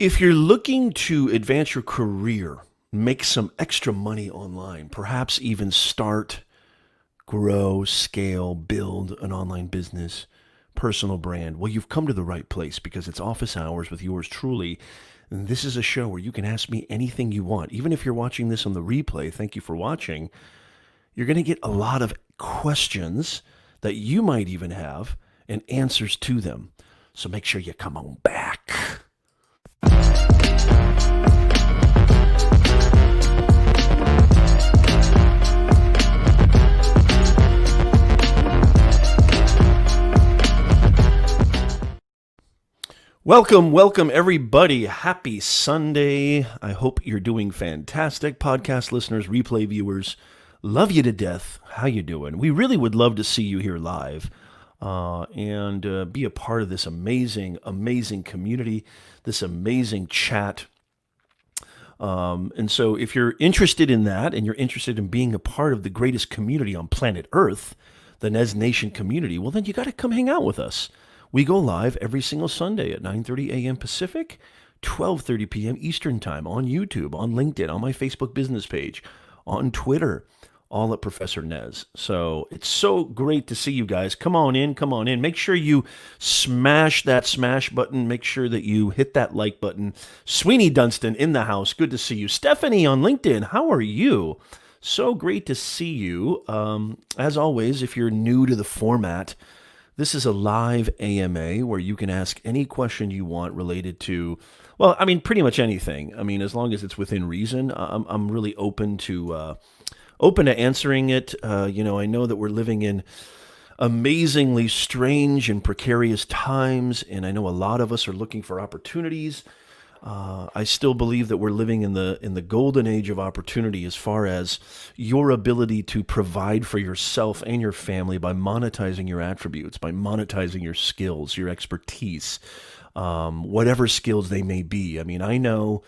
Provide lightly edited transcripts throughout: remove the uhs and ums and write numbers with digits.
If you're looking to advance your career, make some extra money online, perhaps even start, grow, scale, build an online business, personal brand, well, you've come to the right place because it's office hours with yours truly. And this is a show where you can ask me anything you want. Even if you're watching this on the replay, thank you for watching. You're going to get a lot of questions that you might even have and answers to them. So make sure you come on back. Welcome everybody. Happy Sunday. I hope you're doing fantastic. Podcast listeners, replay viewers, love you to death. How you doing? We really would love to see you here live and be a part of this amazing community, this amazing chat. And so if you're interested in that and you're interested in being a part of the greatest community on planet Earth, the Nez Nation community, well, then you got to come hang out with us. We go live every single Sunday at 9:30 a.m. Pacific, 12:30 p.m. Eastern Time on YouTube, on LinkedIn, on my Facebook business page, on Twitter, all at Professor Nez. So it's so great to see you guys. Come on in. Make sure you smash that smash button. Make sure that you hit that like button. Sweeney Dunstan in the house. Good to see you. Stephanie on LinkedIn. How are you? So great to see you. As always, if you're new to the format, this is a live AMA where you can ask any question you want related to, well, I mean, pretty much anything. I mean, as long as it's within reason, I'm really open to answering it. I know that we're living in amazingly strange and precarious times, and I know a lot of us are looking for opportunities. I still believe that we're living in the golden age of opportunity as far as your ability to provide for yourself and your family by monetizing your attributes, by monetizing your skills, your expertise, whatever skills they may be. I mean, I know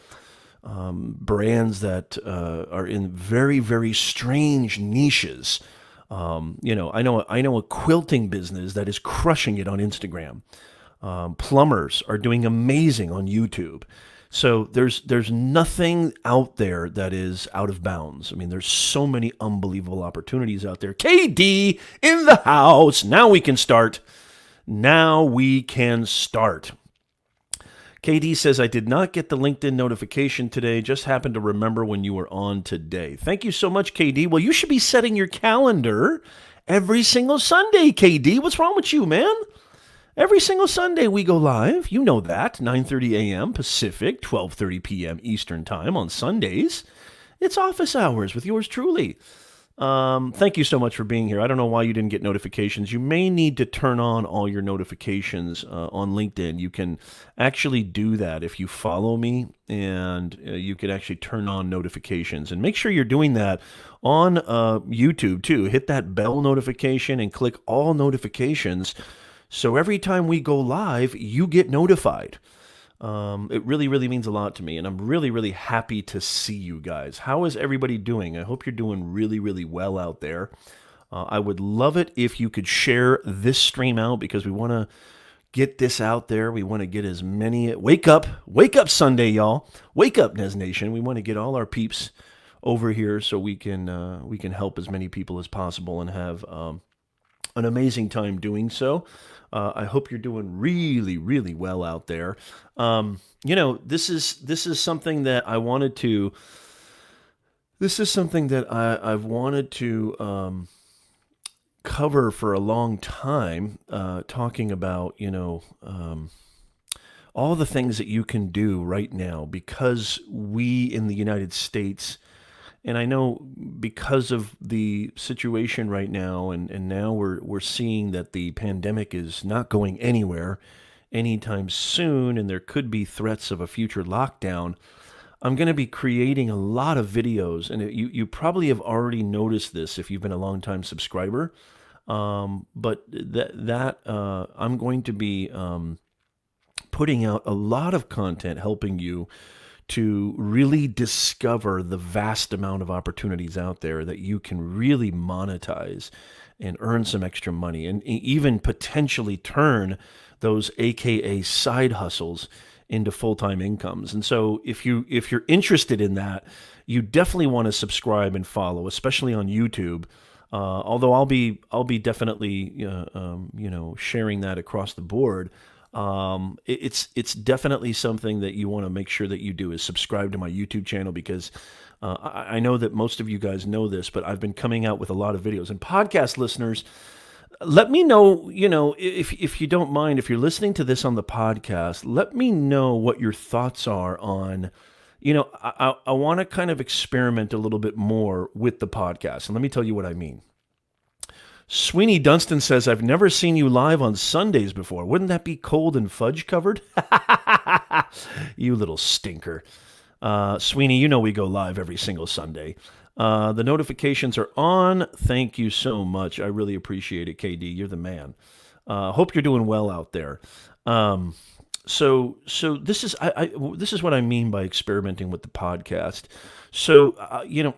brands that are in very, very strange niches. I know a quilting business that is crushing it on Instagram. Plumbers are doing amazing on YouTube. So there's nothing out there that is out of bounds. I mean, there's so many unbelievable opportunities out there. KD in the house. Now we can start. KD says, I did not get the LinkedIn notification today. Just happened to remember when you were on today. Thank you so much, KD. Well, you should be setting your calendar every single Sunday, KD. What's wrong with you, man? Every single Sunday we go live. You know that. 9:30 a.m. Pacific, 12:30 p.m. Eastern Time on Sundays. It's office hours with yours truly. Thank you so much for being here. I don't know why you didn't get notifications. You may need to turn on all your notifications on LinkedIn. You can actually do that if you follow me, and you can actually turn on notifications. And make sure you're doing that on YouTube too. Hit that bell notification and click all notifications. So every time we go live, you get notified. It really, really means a lot to me, and I'm really, really happy to see you guys. How is everybody doing? I hope you're doing really, really well out there. I would love it if you could share this stream out because we want to get this out there. We want to get as many. Wake up Sunday, y'all. Wake up, Nez Nation. We want to get all our peeps over here so we can help as many people as possible and have an amazing time doing so. I hope you're doing really, really well out there. This is something that I wanted to. This is something that I've wanted to cover for a long time. Talking about all the things that you can do right now because we in the United States. And I know because of the situation right now, and now we're seeing that the pandemic is not going anywhere anytime soon, and there could be threats of a future lockdown, I'm going to be creating a lot of videos. And you probably have already noticed this if you've been a long-time subscriber, but I'm going to be putting out a lot of content helping you to really discover the vast amount of opportunities out there that you can really monetize and earn some extra money and even potentially turn those AKA side hustles into full-time incomes. And so if you're interested in that, you definitely want to subscribe and follow, especially on YouTube. Although I'll be definitely sharing that across the board. It's definitely something that you want to make sure that you do is subscribe to my YouTube channel, because I know that most of you guys know this, but I've been coming out with a lot of videos. And podcast listeners, let me know, if you don't mind, if you're listening to this on the podcast, let me know what your thoughts are on, I want to kind of experiment a little bit more with the podcast. And let me tell you what I mean. Sweeney Dunstan says, I've never seen you live on Sundays before. Wouldn't that be cold and fudge covered? You little stinker. Sweeney, we go live every single Sunday. The notifications are on. Thank you so much. I really appreciate it, KD. You're the man. Hope you're doing well out there. So this is this is what I mean by experimenting with the podcast. So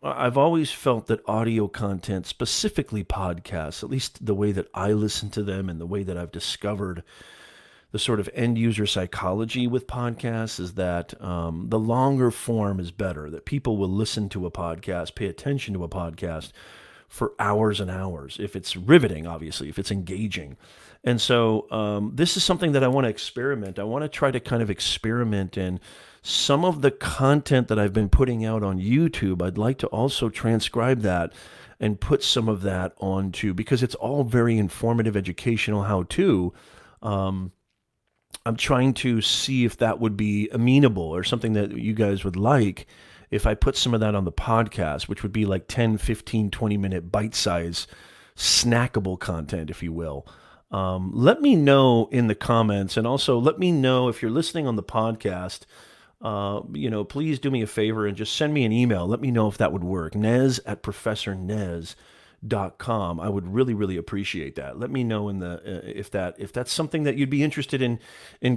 I've always felt that audio content, specifically podcasts, at least the way that I listen to them and the way that I've discovered the sort of end user psychology with podcasts, is that the longer form is better. That people will listen to a podcast, pay attention to a podcast for hours and hours, if it's riveting, obviously, if it's engaging. And so this is something that I want to experiment. I want to try to kind of experiment in some of the content that I've been putting out on YouTube. I'd like to also transcribe that and put some of that onto, because it's all very informative, educational, how-to. I'm trying to see if that would be amenable or something that you guys would like if I put some of that on the podcast, which would be like 10, 15, 20-minute bite-size snackable content, if you will. Let me know in the comments, and also let me know if you're listening on the podcast. Please do me a favor and just send me an email. Let me know if that would work. Nez@ProfessorNez.com. I would really, really appreciate that. Let me know if that's something that you'd be interested in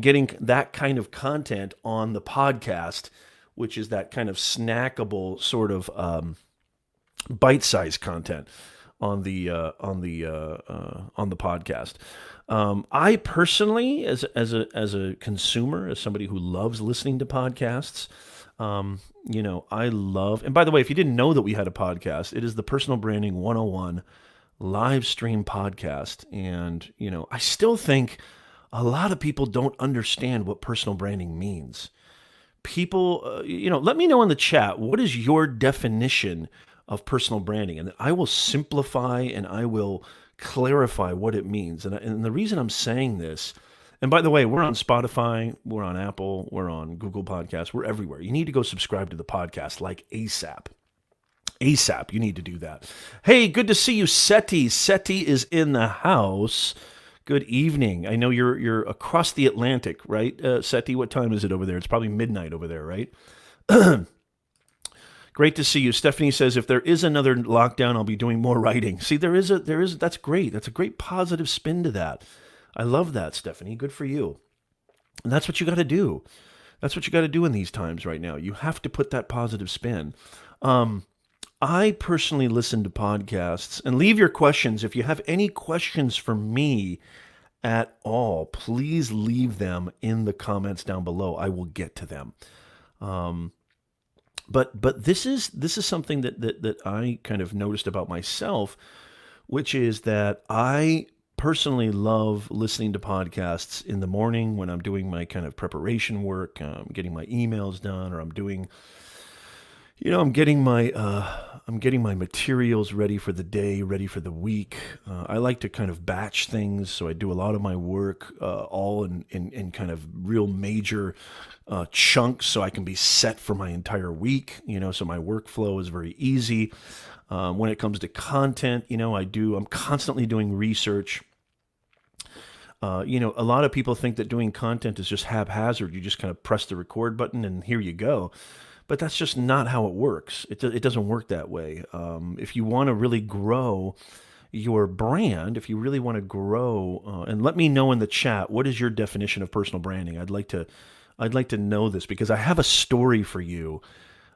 getting that kind of content on the podcast, which is that kind of snackable sort of bite-sized content on the podcast. I personally, as a consumer, as somebody who loves listening to podcasts, I love. And by the way, if you didn't know that we had a podcast, it is the Personal Branding 101 live stream podcast. And I still think a lot of people don't understand what personal branding means. People, let me know in the chat, what is your definition of personal branding? And I will simplify and I will clarify what it means. And the reason I'm saying this, and by the way, we're on Spotify, we're on Apple, we're on Google Podcasts, we're everywhere. You need to go subscribe to the podcast like ASAP. ASAP, you need to do that. Hey, good to see you, Seti. Seti is in the house. Good evening. I know you're across the Atlantic, right? Seti, what time is it over there? It's probably midnight over there, right? Great to see you. Stephanie says, if there is another lockdown, I'll be doing more writing. See, that's great. That's a great positive spin to that. I love that, Stephanie. Good for you. And that's what you got to do. That's what you got to do in these times right now. You have to put that positive spin. I personally listen to podcasts, and leave your questions. If you have any questions for me at all, please leave them in the comments down below. I will get to them. But this is something that I kind of noticed about myself, which is that I personally love listening to podcasts in the morning when I'm doing my kind of preparation work, getting my emails done, or I'm doing, I'm getting my materials ready for the day, ready for the week. I like to kind of batch things, so I do a lot of my work all in kind of real major chunks, so I can be set for my entire week. So my workflow is very easy. When it comes to content, I'm constantly doing research. A lot of people think that doing content is just haphazard. You just kind of press the record button and here you go. But that's just not how it works. It doesn't work that way. If you want to really grow your brand, if you really want to grow, and let me know in the chat, what is your definition of personal branding? I'd like to know this, because I have a story for you.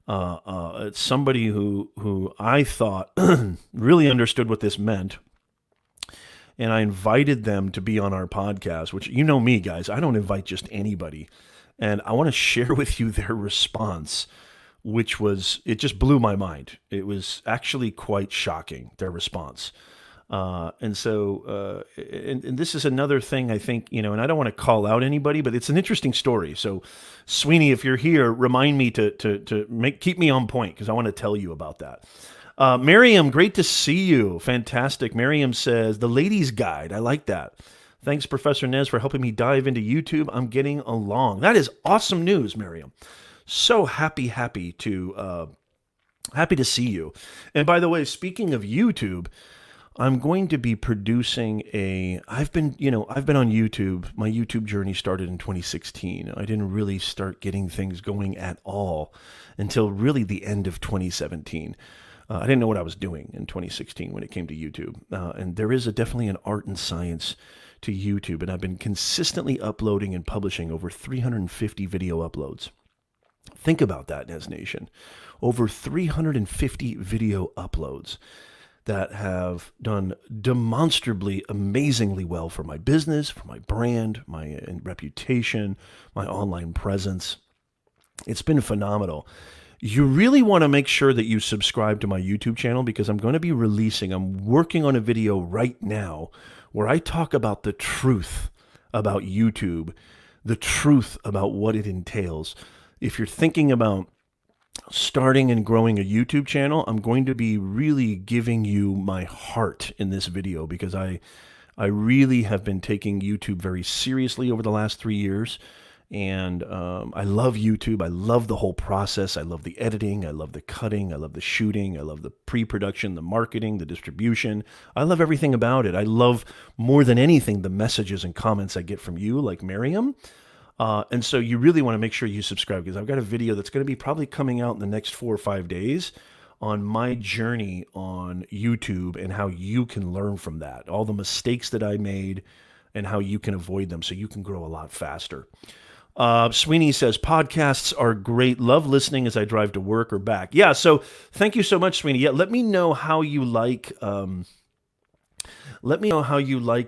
It's somebody who I thought really understood what this meant. And I invited them to be on our podcast, which, me, guys, I don't invite just anybody. And I want to share with you their response, it just blew my mind. It was actually quite shocking, their response. And this is another thing I think, and I don't want to call out anybody, but it's an interesting story. So, Sweeney, if you're here, remind me to keep me on point because I want to tell you about that. Miriam, great to see you. Fantastic. Miriam says, the ladies' guide. I like that. Thanks, Professor Nez, for helping me dive into YouTube. I'm getting along. That is awesome news, Miriam. So happy to see you. And by the way, speaking of YouTube, I'm going to be producing I've been on YouTube. My YouTube journey started in 2016. I didn't really start getting things going at all until really the end of 2017. I didn't know what I was doing in 2016 when it came to YouTube. And there is definitely an art and science to YouTube. And I've been consistently uploading and publishing over 350 video uploads. Think about that, Nez Nation. Over 350 video uploads that have done demonstrably, amazingly well for my business, for my brand, my reputation, my online presence. It's been phenomenal. You really want to make sure that you subscribe to my YouTube channel because I'm working on a video right now where I talk about the truth about YouTube, the truth about what it entails. If you're thinking about starting and growing a YouTube channel, I'm going to be really giving you my heart in this video because I really have been taking YouTube very seriously over the last 3 years. And I love YouTube. I love the whole process. I love the editing. I love the cutting. I love the shooting. I love the pre-production, the marketing, the distribution. I love everything about it. I love more than anything the messages and comments I get from you, like Miriam. And so you really want to make sure you subscribe because I've got a video that's going to be probably coming out in the next 4 or 5 days on my journey on YouTube and how you can learn from that, all the mistakes that I made and how you can avoid them so you can grow a lot faster. Sweeney says, podcasts are great. Love listening as I drive to work or back. Yeah, so thank you so much, Sweeney. Yeah, let me know how you like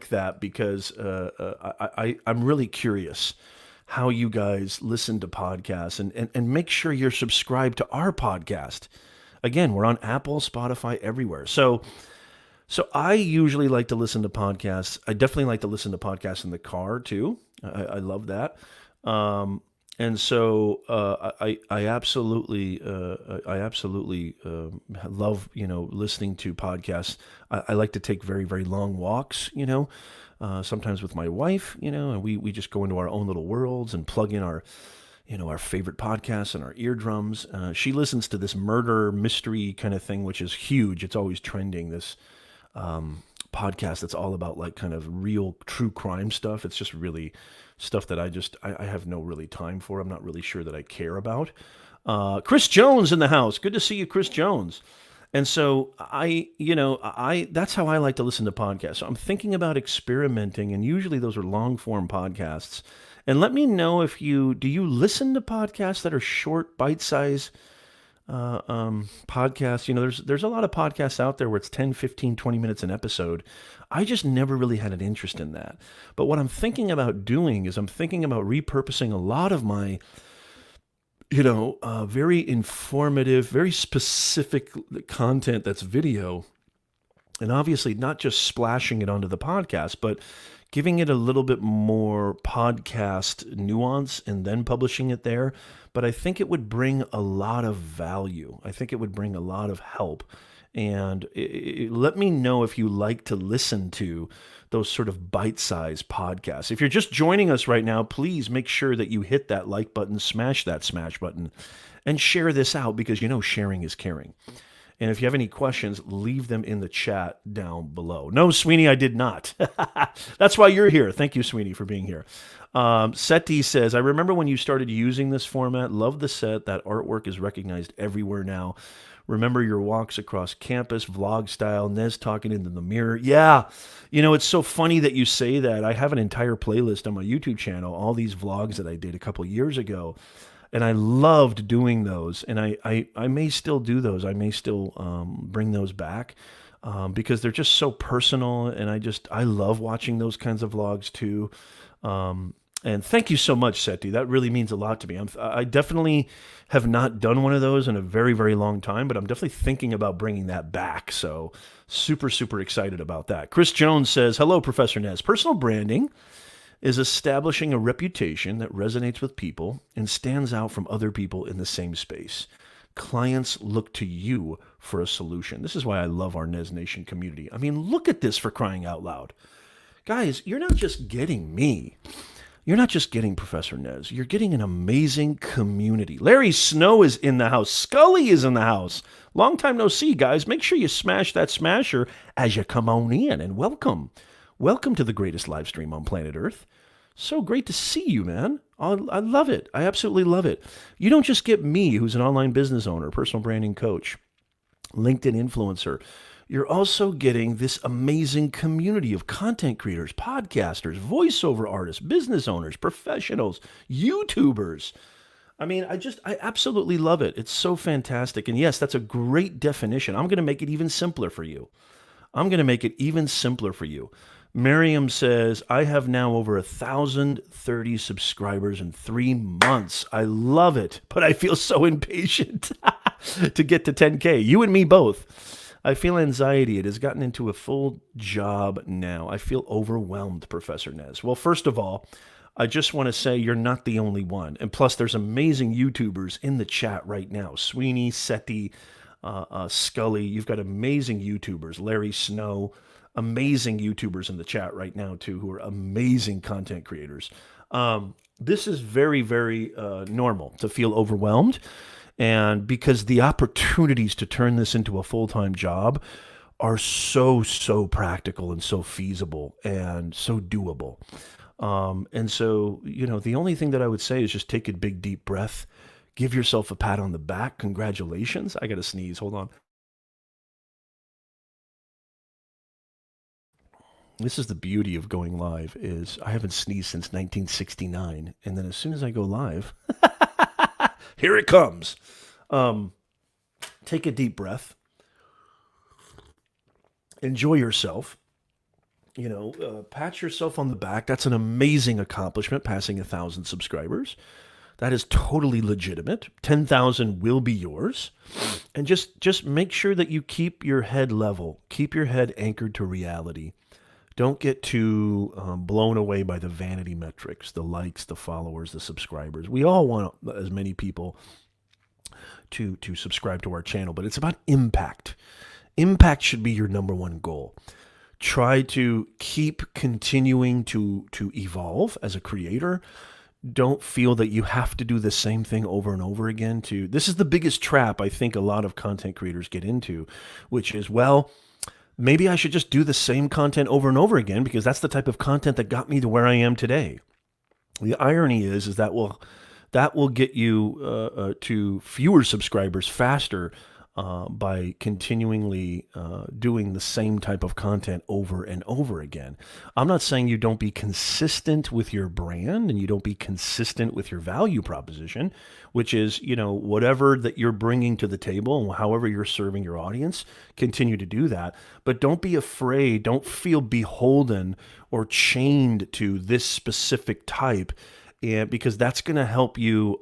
that because I'm really curious how you guys listen to podcasts and make sure you're subscribed to our podcast. Again, we're on Apple, Spotify, everywhere. So I usually like to listen to podcasts. I definitely like to listen to podcasts in the car too. I love that. And so I absolutely love listening to podcasts. I like to take very, very long walks. Sometimes with my wife. And we just go into our own little worlds and plug in our favorite podcasts and our eardrums. She listens to this murder mystery kind of thing, which is huge. It's always trending. This podcast that's all about like kind of real true crime stuff. It's just really stuff that I have no really time for. I'm not really sure that I care about. Chris Jones in the house. Good to see you, Chris Jones. And so that's how I like to listen to podcasts. So I'm thinking about experimenting, and usually those are long form podcasts. And let me know do you listen to podcasts that are short, bite-sized podcasts? There's a lot of podcasts out there where it's 10, 15, 20 minutes an episode. I just never really had an interest in that. But what I'm thinking about doing is I'm thinking about repurposing a lot of my very informative, very specific content that's video. And obviously not just splashing it onto the podcast, but giving it a little bit more podcast nuance and then publishing it there. But I think it would bring a lot of value. I think it would bring a lot of help. And let me know if you like to listen to those sort of bite-sized podcasts. If you're just joining us right now, please make sure that you hit that like button, smash that smash button, and share this out because sharing is caring. And if you have any questions, leave them in the chat down below. No, Sweeney, I did not. That's why you're here. Thank you, Sweeney, for being here. Seti says, I remember when you started using this format. Love the set. That artwork is recognized everywhere now. Remember your walks across campus, vlog style, Nez talking into the mirror. Yeah, it's so funny that you say that. I have an entire playlist on my YouTube channel, all these vlogs that I did a couple years ago. And I loved doing those. And I may still do those. I may still bring those back because they're just so personal. And I love watching those kinds of vlogs too. And thank you so much, Seti. That really means a lot to me. I definitely have not done one of those in a very, very long time, but I'm definitely thinking about bringing that back. So super, super excited about that. Chris Jones says, hello, Professor Nez. Personal branding is establishing a reputation that resonates with people and stands out from other people in the same space. Clients look to you for a solution. This is why I love our Nez Nation community. I mean, look at this, for crying out loud. Guys, you're not just getting me. You're not just getting Professor Nez. You're getting an amazing community. Larry Snow is in the house. Scully is in the house. Long time no see, guys. Make sure you smash that smasher as you come on in, and welcome. Welcome to the greatest live stream on planet Earth. So great to see you, man. I love it. I absolutely love it. You don't just get me, who's an online business owner, personal branding coach, LinkedIn influencer. You're also getting this amazing community of content creators, podcasters, voiceover artists, business owners, professionals, YouTubers. I mean, I absolutely love it. It's so fantastic. And yes, that's a great definition. I'm going to make it even simpler for you. Miriam says, I have now over 1,030 subscribers in 3 months. I love it, but I feel so impatient to get to 10K. You and me both. I feel anxiety. It has gotten into a full job now. I feel overwhelmed, Professor Nez. Well, first of all, I just want to say you're not the only one. And plus, there's amazing YouTubers in the chat right now. Sweeney, Seti, Scully. You've got amazing YouTubers. Larry Snow. Amazing YouTubers in the chat right now, too, who are amazing content creators. This is very, very normal to feel overwhelmed. And because the opportunities to turn this into a full-time job are so, so practical and so feasible and so doable. And so, the only thing that I would say is just take a big, deep breath. Give yourself a pat on the back. Congratulations. I got to sneeze. Hold on. This is the beauty of going live, is I haven't sneezed since 1969. And then as soon as I go live, here it comes. Take a deep breath. Enjoy yourself. Pat yourself on the back. That's an amazing accomplishment, passing 1,000 subscribers. That is totally legitimate. 10,000 will be yours. And just make sure that you keep your head level. Keep your head anchored to reality. Don't get too blown away by the vanity metrics, the likes, the followers, the subscribers. We all want as many people to subscribe to our channel, but it's about impact. Impact should be your number one goal. Try to keep continuing to evolve as a creator. Don't feel that you have to do the same thing over and over again. This is the biggest trap I think a lot of content creators get into, which is, well, maybe I should just do the same content over and over again because that's the type of content that got me to where I am today. The irony is that will get you to fewer subscribers faster by continually doing the same type of content over and over again. I'm not saying you don't be consistent with your brand and you don't be consistent with your value proposition, which is, whatever that you're bringing to the table and however you're serving your audience, continue to do that. But don't be afraid. Don't feel beholden or chained to this specific type, because that's going to help you.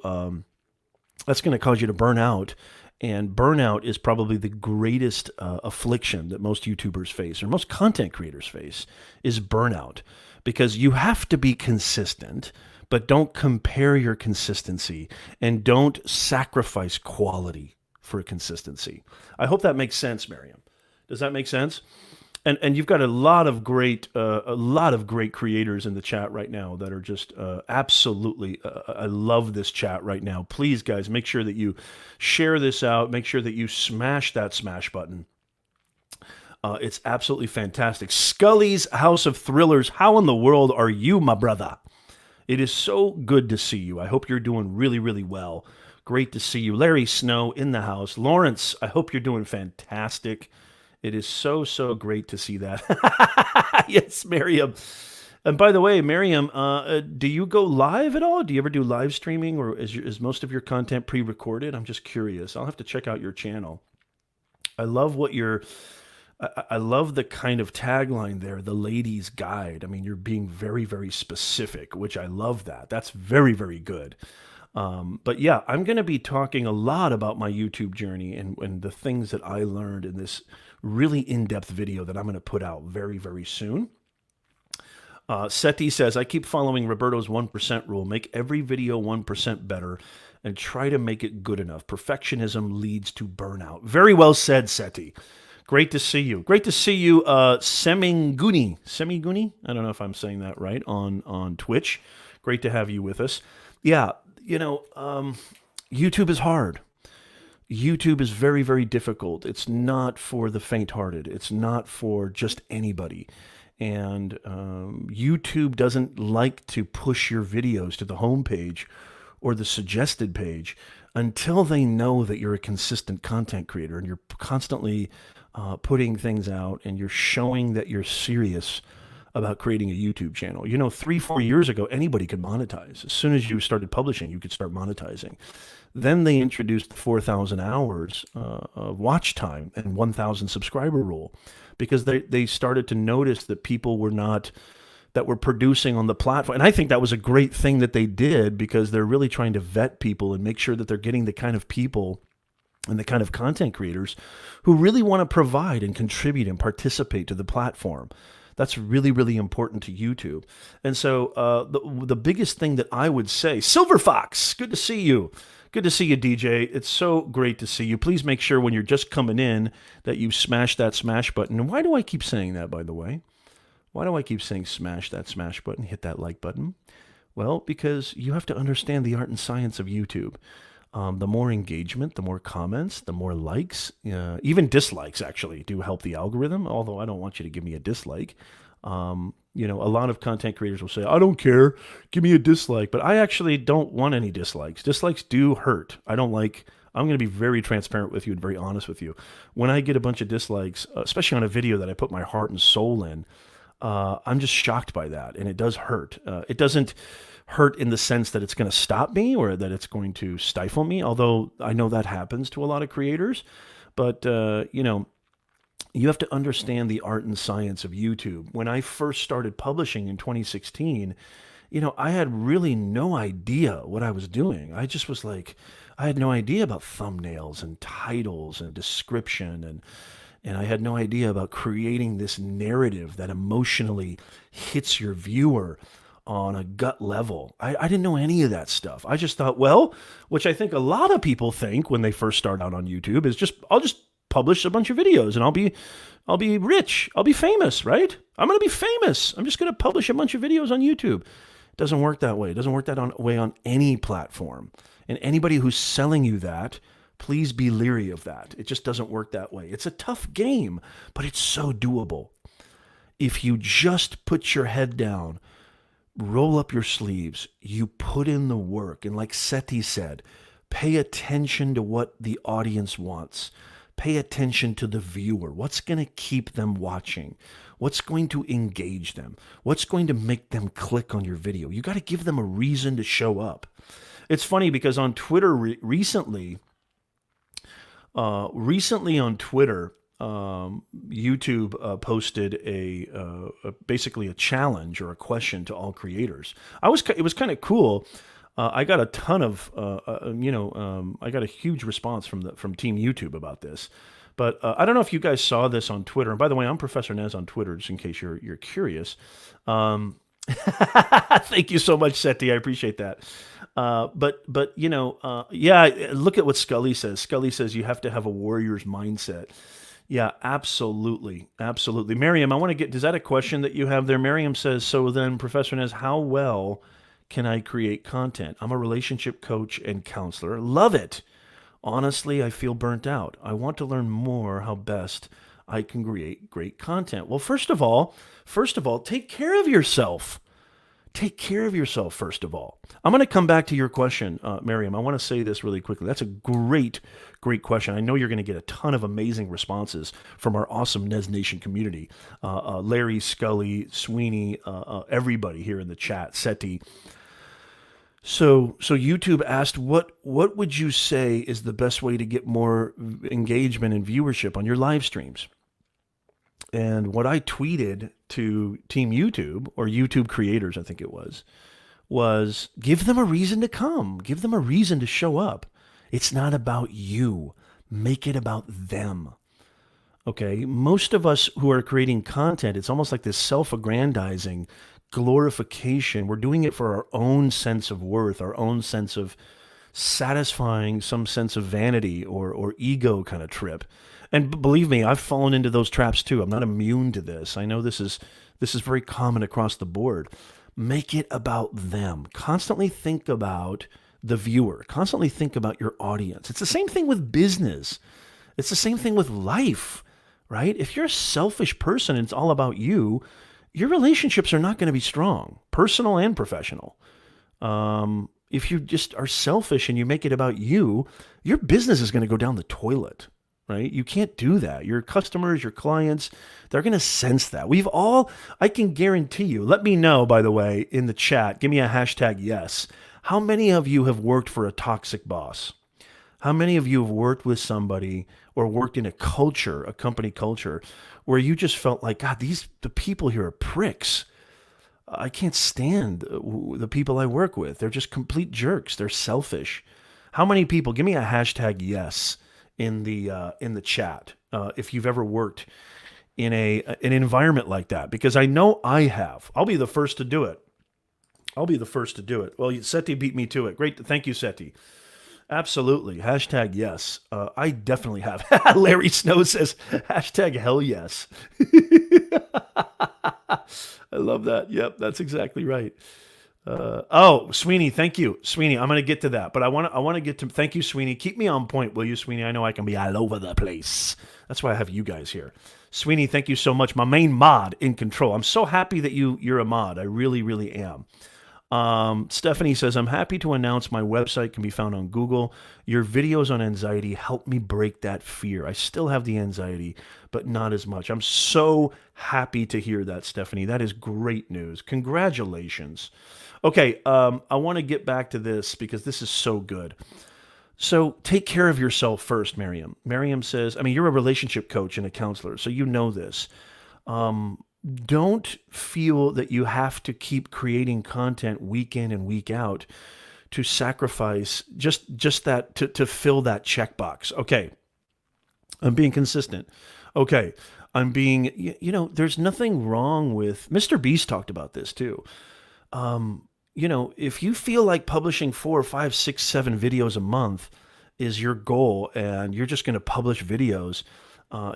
That's going to cause you to burn out. And burnout is probably the greatest affliction that most YouTubers face, or most content creators face, is burnout. Because you have to be consistent, but don't compare your consistency and don't sacrifice quality for consistency. I hope that makes sense, Miriam. Does that make sense? And you've got a lot of great creators in the chat right now that are just absolutely. I love this chat right now. Please, guys, make sure that you share this out. Make sure that you smash that smash button. It's absolutely fantastic. Scully's House of Thrillers. How in the world are you, my brother? It is so good to see you. I hope you're doing really, really well. Great to see you. Larry Snow in the house. Lawrence, I hope you're doing fantastic. It is so, so great to see that. Yes, Miriam. And by the way, Miriam, do you go live at all? Do you ever do live streaming, or is most of your content pre-recorded? I'm just curious. I'll have to check out your channel. I love what you're I love the kind of tagline there, the ladies' guide. I mean, you're being very, very specific, which I love that. That's very, very good. But yeah, I'm going to be talking a lot about my YouTube journey and the things that I learned in this really in-depth video that I'm going to put out very, very soon. Seti says, I keep following Roberto's 1% rule. Make every video 1% better and try to make it good enough. Perfectionism leads to burnout. Very well said, Seti. Great to see you. Great to see you, Semiguni. Semiguni? I don't know if I'm saying that right on Twitch. Great to have you with us. Yeah, YouTube is hard. YouTube is very, very difficult. It's not for the faint-hearted. It's not for just anybody. And YouTube doesn't like to push your videos to the homepage or the suggested page until they know that you're a consistent content creator and you're constantly putting things out and you're showing that you're serious about creating a YouTube channel. 3-4 years ago, anybody could monetize. As soon as you started publishing, you could start monetizing. Then they introduced 4,000 hours of watch time and 1,000 subscriber rule because they started to notice that people that were producing on the platform. And I think that was a great thing that they did because they're really trying to vet people and make sure that they're getting the kind of people and the kind of content creators who really want to provide and contribute and participate to the platform. That's really, really important to YouTube. And so the biggest thing that I would say, Silver Fox, good to see you. Good to see you, DJ. It's so great to see you. Please make sure when you're just coming in that you smash that smash button. And why do I keep saying that, by the way? Why do I keep saying smash that smash button, hit that like button? Well, because you have to understand the art and science of YouTube. The more engagement, the more comments, the more likes, even dislikes actually do help the algorithm, although I don't want you to give me a dislike. A lot of content creators will say, I don't care, give me a dislike, but I actually don't want any dislikes. Dislikes do hurt. I'm going to be very transparent with you and very honest with you. When I get a bunch of dislikes, especially on a video that I put my heart and soul in, I'm just shocked by that, and it does hurt. It doesn't hurt in the sense that it's going to stop me or that it's going to stifle me, although I know that happens to a lot of creators. But, you have to understand the art and science of YouTube. When I first started publishing in 2016, I had really no idea what I was doing. I just was like, I had no idea about thumbnails and titles and description and I had no idea about creating this narrative that emotionally hits your viewer on a gut level. I didn't know any of that stuff. I just thought, well, which I think a lot of people think when they first start out on YouTube is I'll just publish a bunch of videos and I'll be rich. I'll be famous, right? I'm going to be famous. I'm just going to publish a bunch of videos on YouTube. It doesn't work that way. It doesn't work that way on any platform. And anybody who's selling you that, please be leery of that. It just doesn't work that way. It's a tough game, but it's so doable. If you just put your head down, roll up your sleeves, you put in the work, and like Seti said, pay attention to what the audience wants. Pay attention to the viewer. What's going to keep them watching? What's going to engage them? What's going to make them click on your video? You got to give them a reason to show up. It's funny because on Twitter recently on Twitter, YouTube posted basically a challenge or a question to all creators. It was kind of cool. I got a ton of I got a huge response from Team YouTube about this. But I don't know if you guys saw this on Twitter. And by the way, I'm Professor Nez on Twitter, just in case you're curious. Thank you so much, Seti. I appreciate that. But look at what Scully says. Scully says you have to have a warrior's mindset. Yeah, absolutely. Absolutely. Miriam, is that a question that you have there? Miriam says, so then, Professor Nez, how well can I create content? I'm a relationship coach and counselor. Love it. Honestly, I feel burnt out. I want to learn more how best I can create great content. Well, first of all, take care of yourself. Take care of yourself, first of all. I'm going to come back to your question, Miriam. I want to say this really quickly. That's a great, great question. I know you're going to get a ton of amazing responses from our awesome Nez Nation community. Larry, Scully, Sweeney, everybody here in the chat, Seti. So YouTube asked, what would you say is the best way to get more engagement and viewership on your live streams? And what I tweeted to Team YouTube, or YouTube creators, I think it was give them a reason to come. Give them a reason to show up. It's not about you. Make it about them. Okay. Most of us who are creating content, it's almost like this self aggrandizing glorification. We're doing it for our own sense of worth, our own sense of satisfying some sense of vanity or ego kind of trip. And believe me, I've fallen into those traps too. I'm not immune to this. I know this is very common across the board. Make it about them. Constantly think about the viewer. Constantly think about your audience. It's the same thing with business. It's the same thing with life, right? If you're a selfish person and it's all about you, your relationships are not going to be strong, personal and professional. If you just are selfish and you make it about you, your business is going to go down the toilet, right? You can't do that. Your customers, your clients, they're going to sense that. I can guarantee you, let me know, by the way, in the chat, give me a hashtag yes. How many of you have worked for a toxic boss? How many of you have worked with somebody or worked in a culture, a company culture, where you just felt like, God, the people here are pricks. I can't stand the people I work with. They're just complete jerks. They're selfish. How many people? Give me a hashtag yes in the chat if you've ever worked in an environment like that, because I know I have. I'll be the first to do it. Well, Seti beat me to it. Great. Thank you, Seti. Absolutely. Hashtag yes. I definitely have. Larry Snow says hashtag hell yes. I love that. Yep, that's exactly right. Sweeney, thank you. Sweeney, I'm going to get to that, but I want to get to, thank you, Sweeney. Keep me on point, will you, Sweeney? I know I can be all over the place. That's why I have you guys here. Sweeney, thank you so much. My main mod in control. I'm so happy that you're a mod. I really, really am. Stephanie says, I'm happy to announce my website can be found on Google. Your videos on anxiety help me break that fear. I still have the anxiety, but not as much. I'm so happy to hear that, Stephanie. That is great news. Congratulations. Okay, I want to get back to this because this is so good. So take care of yourself first, Miriam. Miriam says, you're a relationship coach and a counselor, so you know this. Don't feel that you have to keep creating content week in and week out to sacrifice just that to fill that checkbox. Okay, I'm being consistent. Okay, I'm being, there's nothing wrong with, Mr. Beast talked about this too. If you feel like publishing 4 or 5, 6, 7 videos a month is your goal and you're just going to publish videos,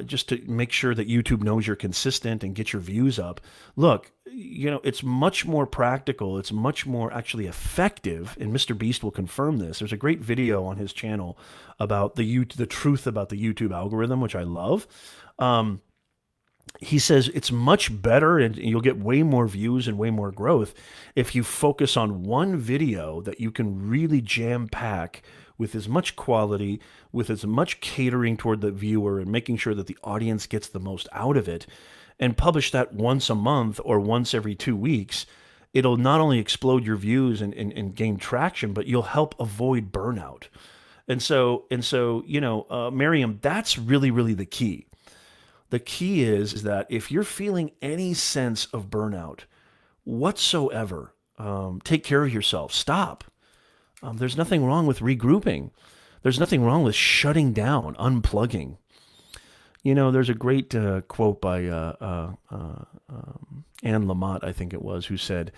just to make sure that YouTube knows you're consistent and get your views up. Look, it's much more practical. It's much more actually effective. And Mr. Beast will confirm this. There's a great video on his channel about the truth about the YouTube algorithm, which I love. He says it's much better and you'll get way more views and way more growth if you focus on one video that you can really jam pack with as much quality, with as much catering toward the viewer and making sure that the audience gets the most out of it, and publish that once a month or once every 2 weeks. It'll not only explode your views and gain traction, but you'll help avoid burnout. And so, Miriam, that's really, really the key. The key is that if you're feeling any sense of burnout whatsoever, take care of yourself. Stop. There's nothing wrong with regrouping. There's nothing wrong with shutting down, unplugging. There's a great quote by Anne Lamott, I think it was, who said,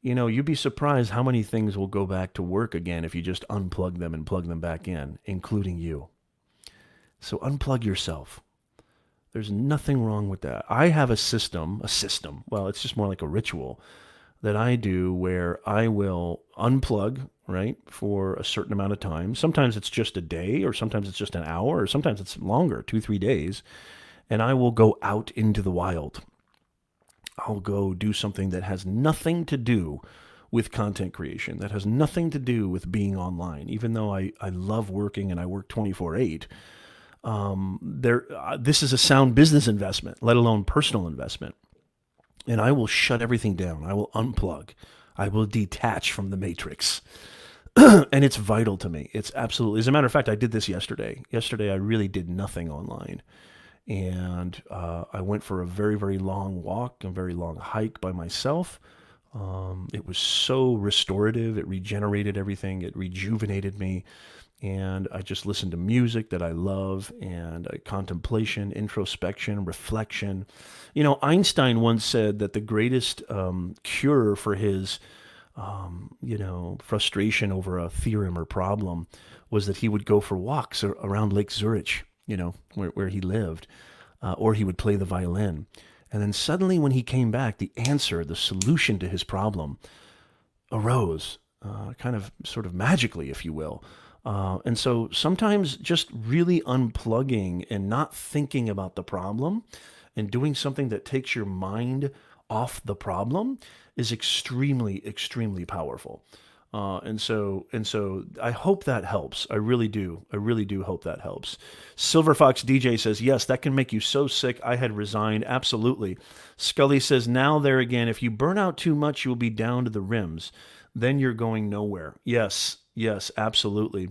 you'd be surprised how many things will go back to work again if you just unplug them and plug them back in, including you. So unplug yourself. There's nothing wrong with that. I have a system. Well, it's just more like a ritual that I do where I will unplug, right, for a certain amount of time. Sometimes it's just a day, or sometimes it's just an hour, or sometimes it's longer, 2-3 days. And I will go out into the wild. I'll go do something that has nothing to do with content creation, that has nothing to do with being online, even though I love working and I work 24/8. This is a sound business investment, let alone personal investment. And I will shut everything down. I will unplug. I will detach from the matrix. And it's vital to me. It's absolutely, as a matter of fact, I did this yesterday. Yesterday, I really did nothing online. And I went for a very, very long walk and very long hike by myself. It was so restorative. It regenerated everything. It rejuvenated me. And I just listened to music that I love and contemplation, introspection, reflection. You know, Einstein once said that the greatest cure for his, frustration over a theorem or problem was that he would go for walks around Lake Zurich, where he lived, or he would play the violin. And then suddenly when he came back, the answer, the solution to his problem arose, kind of sort of magically, if you will. And so sometimes just really unplugging and not thinking about the problem and doing something that takes your mind off the problem is extremely, extremely powerful. And so I hope that helps. I really do. I really do hope that helps. Silver Fox DJ says, yes, that can make you so sick. I had resigned. Absolutely. Scully says, now there again, if you burn out too much, you'll be down to the rims. Then you're going nowhere. Yes, absolutely.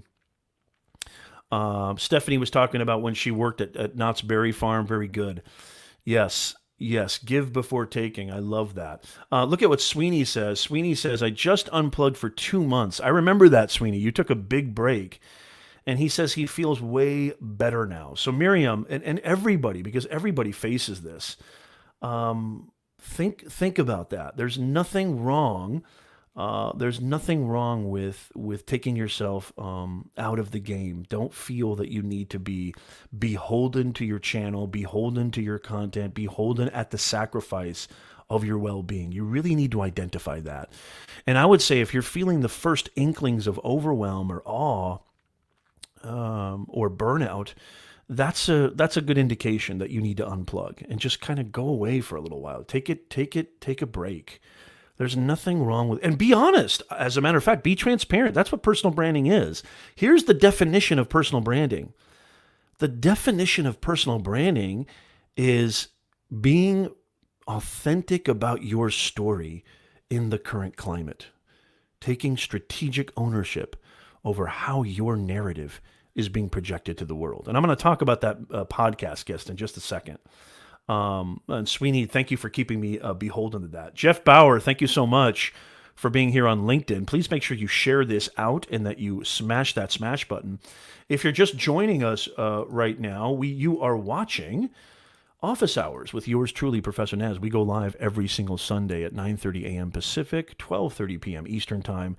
Stephanie was talking about when she worked at Knott's Berry Farm. Very good. Yes, give before taking. I love that. Look at what Sweeney says. Sweeney says, I just unplugged for 2 months. I remember that, Sweeney. You took a big break. And he says he feels way better now. So Miriam and everybody, because everybody faces this, think about that. There's nothing wrong. There's nothing wrong with taking yourself out of the game. Don't feel that you need to be beholden to your channel, beholden to your content, beholden at the sacrifice of your well-being. You really need to identify that. And I would say if you're feeling the first inklings of overwhelm or awe or burnout, that's a good indication that you need to unplug and just kind of go away for a little while. Take a break. There's nothing wrong with, and be honest. As a matter of fact, be transparent. That's what personal branding is. Here's the definition of personal branding. The definition of personal branding is being authentic about your story in the current climate, taking strategic ownership over how your narrative is being projected to the world. And I'm going to talk about that podcast guest in just a second. And Sweeney, thank you for keeping me beholden to that. Jeff Bauer, thank you so much for being here on LinkedIn. Please make sure you share this out and that you smash that smash button. If you're just joining us right now, you are watching Office Hours with yours truly, Professor Nez. We go live every single Sunday at 9:30 a.m. Pacific, 12:30 p.m. Eastern Time.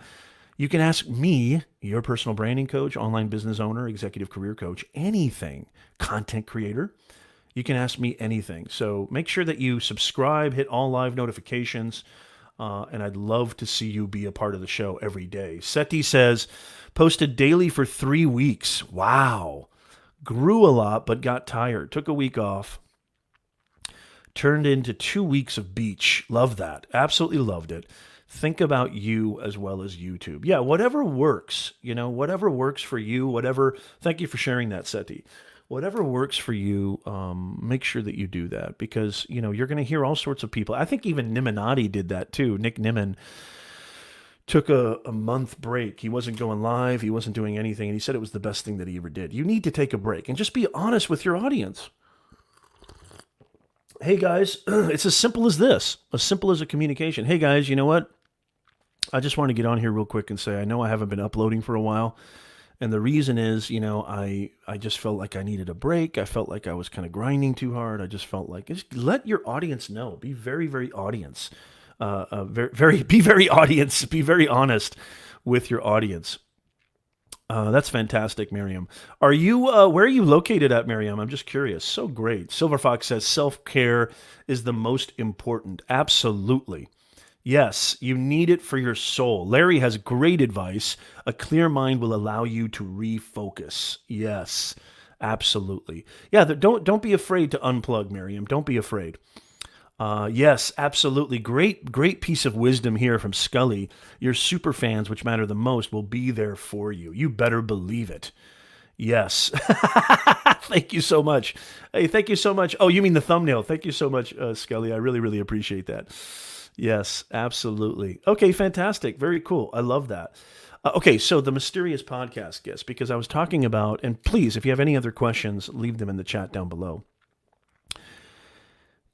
You can ask me, your personal branding coach, online business owner, executive career coach, anything, content creator. You can ask me anything. So make sure that you subscribe, hit all live notifications, and I'd love to see you be a part of the show every day. Seti says, posted daily for 3 weeks. Wow. Grew a lot, but got tired. Took a week off. Turned into 2 weeks of beach. Love that. Absolutely loved it. Think about you as well as YouTube. Yeah, whatever works, whatever works for you, thank you for sharing that, Seti. Whatever works for you, make sure that you do that because, you're going to hear all sorts of people. I think even Niminati did that too. Nick Nimin took a month break. He wasn't going live. He wasn't doing anything. And he said it was the best thing that he ever did. You need to take a break and just be honest with your audience. Hey guys, it's as simple as this, as simple as a communication. Hey guys, you know what? I just want to get on here real quick and say, I know I haven't been uploading for a while. And the reason is, I just felt like I needed a break. I felt like I was kind of grinding too hard. I just felt like, just let your audience know. Be very, very audience. Be very audience. Be very honest with your audience. That's fantastic, Miriam. Are you, where are you located at, Miriam? I'm just curious. So great. Silver Fox says self-care is the most important. Absolutely. Yes, you need it for your soul. Larry has great advice. A clear mind will allow you to refocus. Yes, absolutely. Yeah, don't be afraid to unplug, Miriam. Don't be afraid. Yes, absolutely. Great piece of wisdom here from Scully. Your super fans, which matter the most, will be there for you. You better believe it. Yes. Thank you so much. Hey, thank you so much. Oh, you mean the thumbnail. Thank you so much, Scully. I really, really appreciate that. Yes, absolutely. Okay, fantastic. Very cool. I love that. Okay, so the mysterious podcast guest, because I was talking about, and please, if you have any other questions, leave them in the chat down below.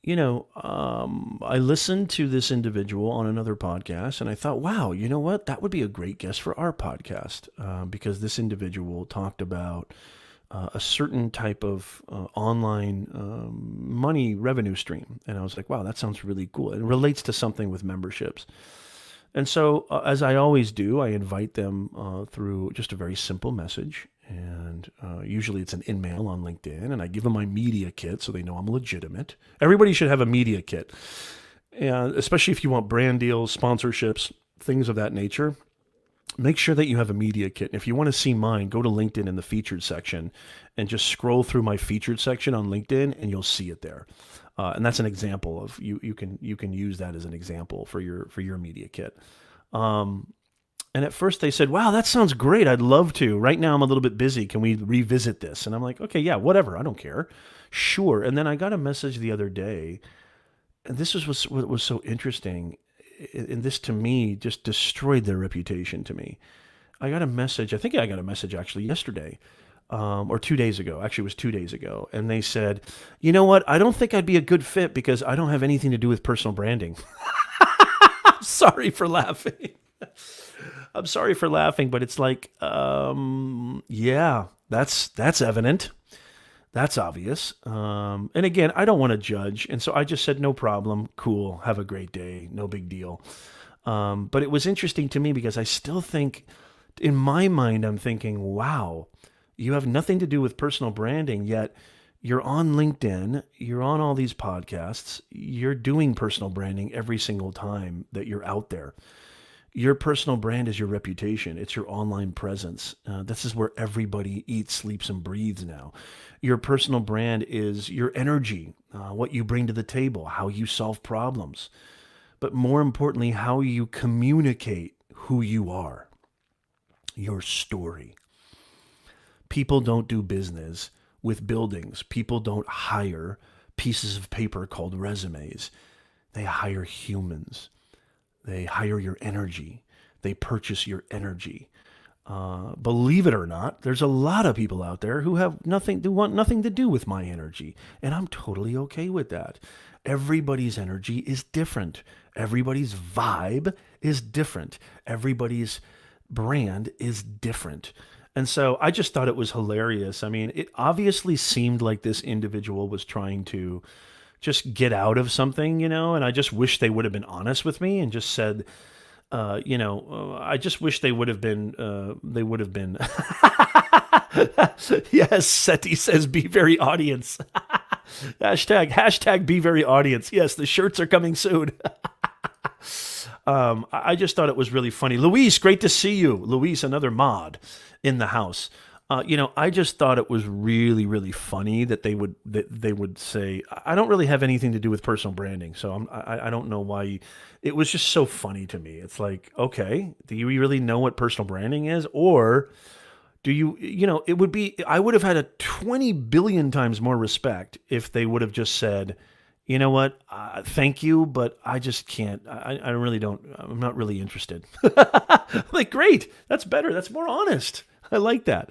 I listened to this individual on another podcast and I thought, wow, you know what? That would be a great guest for our podcast because this individual talked about a certain type of online money revenue stream. And I was like, wow, that sounds really cool. It relates to something with memberships. And so, as I always do, I invite them through just a very simple message. And usually it's an in-mail on LinkedIn. And I give them my media kit so they know I'm legitimate. Everybody should have a media kit, and especially if you want brand deals, sponsorships, things of that nature. Make sure that you have a media kit. And if you want to see mine, go to LinkedIn in the featured section and just scroll through my featured section on LinkedIn and you'll see it there. And that's an example of you can use that as an example for your media kit. And at first they said, wow, that sounds great. I'd love to. Right now I'm a little bit busy. Can we revisit this? And I'm like, okay, yeah, whatever. I don't care. Sure. And then I got a message the other day, and this was what was so interesting. And this to me just destroyed their reputation to me. I got a message. I think I got a message actually yesterday. Or 2 days ago. Actually, it was 2 days ago. And they said, you know what? I don't think I'd be a good fit because I don't have anything to do with personal branding. I'm sorry for laughing. I'm sorry for laughing, but it's like, yeah, that's evident. That's obvious. And again, I don't want to judge. And so I just said, no problem. Cool. Have a great day. No big deal. But it was interesting to me because I still think, in my mind, I'm thinking, wow, you have nothing to do with personal branding, yet you're on LinkedIn, you're on all these podcasts, you're doing personal branding every single time that you're out there. Your personal brand is your reputation. It's your online presence. This is where everybody eats, sleeps, and breathes now. Your personal brand is your energy, what you bring to the table, how you solve problems, but more importantly, how you communicate who you are, your story. People don't do business with buildings. People don't hire pieces of paper called resumes. They hire humans. They hire your energy. They purchase your energy. Believe it or not, there's a lot of people out there who want nothing to do with my energy. And I'm totally okay with that. Everybody's energy is different. Everybody's vibe is different. Everybody's brand is different. And so I just thought it was hilarious. I mean, it obviously seemed like this individual was trying to just get out of something, and I just wish they would have been honest with me and just said, I just wish they would have been, yes, Seti says, be very audience. hashtag be very audience. Yes, the shirts are coming soon. I just thought it was really funny. Luis, great to see you. Luis, another mod in the house. I just thought it was really, really funny that they would say, I don't really have anything to do with personal branding. So I don't know why. It was just so funny to me. It's like, okay, do you really know what personal branding is? Or do I would have had a 20 billion times more respect if they would have just said, you know what? Thank you, but I just can't. I really don't. I'm not really interested. Like, great. That's better. That's more honest. I like that.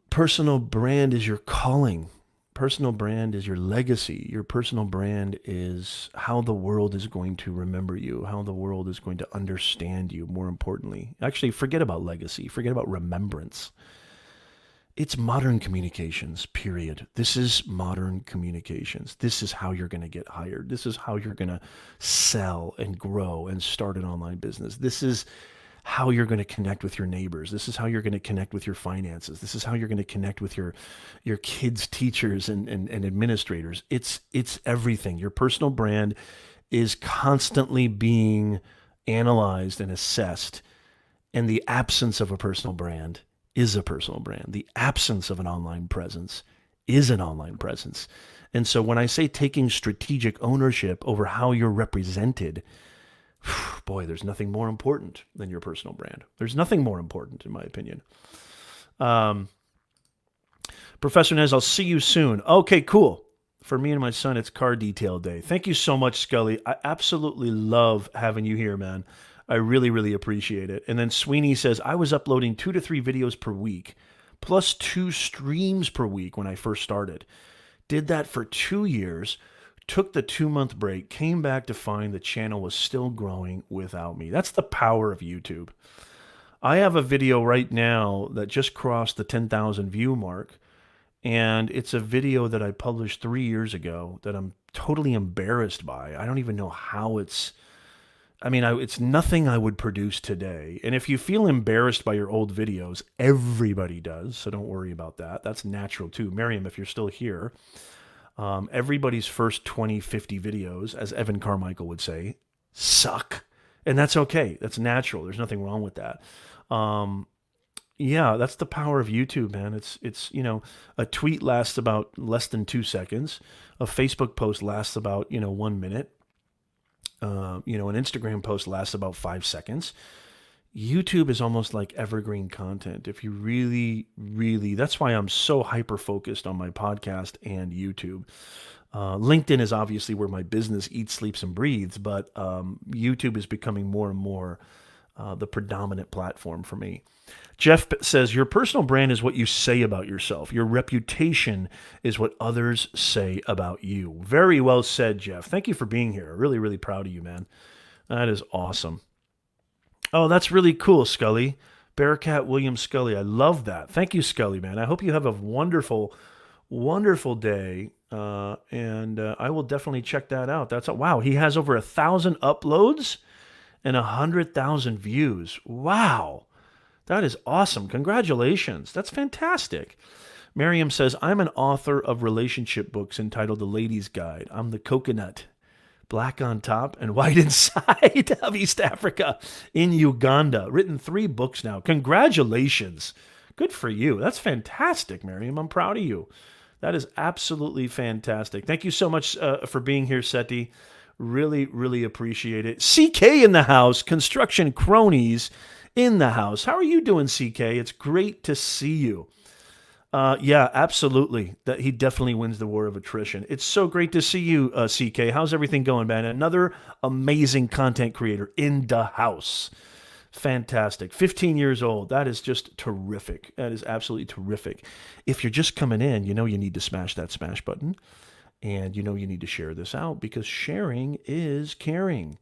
Personal brand is your calling. Personal brand is your legacy. Your personal brand is how the world is going to remember you, how the world is going to understand you, more importantly. Actually, forget about legacy. Forget about remembrance. It's modern communications, period. This is modern communications. This is how you're going to get hired. This is how you're going to sell and grow and start an online business. This is how you're going to connect with your neighbors. This is how you're going to connect with your finances. This is how you're going to connect with your kids' teachers and administrators. It's everything. Your personal brand is constantly being analyzed and assessed. And the absence of a personal brand is a personal brand. The absence of an online presence is an online presence. And so when I say taking strategic ownership over how you're represented, boy, there's nothing more important than your personal brand. There's nothing more important, in my opinion. Professor Nez, I'll see you soon. Okay, cool. For me and my son, it's car detail day. Thank you so much, Scully. I absolutely love having you here, man. I really, really appreciate it. And then Sweeney says, I was uploading 2 to 3 videos per week, plus 2 streams per week when I first started. did that for 2 years, took the 2 month break, came back to find the channel was still growing without me. That's the power of YouTube. I have a video right now that just crossed the 10,000 view mark. And it's a video that I published 3 years ago that I'm totally embarrassed by. I don't even know how it's nothing I would produce today. And if you feel embarrassed by your old videos, everybody does. So don't worry about that. That's natural too. Miriam, if you're still here, everybody's first 20, 50 videos, as Evan Carmichael would say, suck. And that's okay. That's natural. There's nothing wrong with that. Yeah, that's the power of YouTube, man. It's a tweet lasts about less than 2 seconds. A Facebook post lasts about 1 minute. An Instagram post lasts about 5 seconds. YouTube is almost like evergreen content. If you really, really, that's why I'm so hyper focused on my podcast and YouTube. LinkedIn is obviously where my business eats, sleeps, and breathes, but YouTube is becoming more and more the predominant platform for me. Jeff says, your personal brand is what you say about yourself. Your reputation is what others say about you. Very well said, Jeff. Thank you for being here. Really, really proud of you, man. That is awesome. Oh, that's really cool, Scully. Bearcat William Scully. I love that. Thank you, Scully, man. I hope you have a wonderful, wonderful day. And I will definitely check that out. Wow. He has over 1,000 uploads and 100,000 views. Wow. That is awesome. Congratulations. That's fantastic. Miriam says, I'm an author of relationship books entitled The Lady's Guide. I'm the coconut, black on top and white inside of East Africa in Uganda. Written 3 books now. Congratulations. Good for you. That's fantastic, Miriam. I'm proud of you. That is absolutely fantastic. Thank you so much for being here, Seti. Really, really appreciate it. CK in the house. Construction cronies in the house. How are you doing, CK? It's great to see you. Yeah, absolutely. That he definitely wins the war of attrition. It's so great to see you, CK. How's everything going, man? Another amazing content creator in the house. Fantastic. 15 years old. That is just terrific. That is absolutely terrific. If you're just coming in, you need to smash that smash button. And you need to share this out because sharing is caring.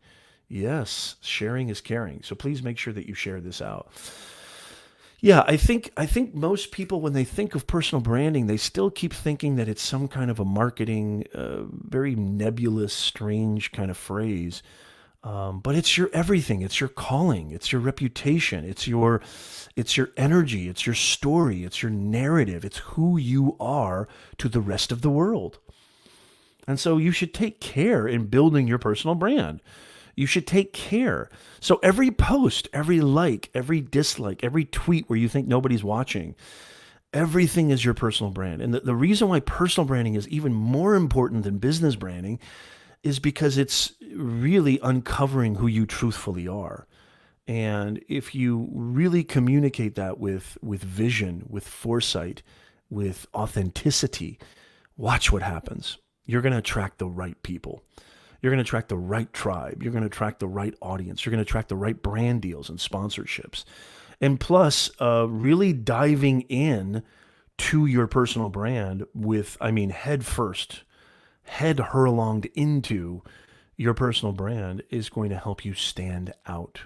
Yes, sharing is caring. So please make sure that you share this out. Yeah, I think most people, when they think of personal branding, they still keep thinking that it's some kind of a marketing, very nebulous, strange kind of phrase. But it's your everything. It's your calling. It's your reputation. It's your energy. It's your story. It's your narrative. It's who you are to the rest of the world. And so you should take care in building your personal brand. You should take care. So every post, every like, every dislike, every tweet where you think nobody's watching, everything is your personal brand. And the reason why personal branding is even more important than business branding is because it's really uncovering who you truthfully are. And if you really communicate that with vision, with foresight, with authenticity, watch what happens. You're going to attract the right people. You're going to attract the right tribe. You're going to attract the right audience. You're going to attract the right brand deals and sponsorships. And plus, really diving in to your personal brand with, head first, head hurlonged into your personal brand is going to help you stand out.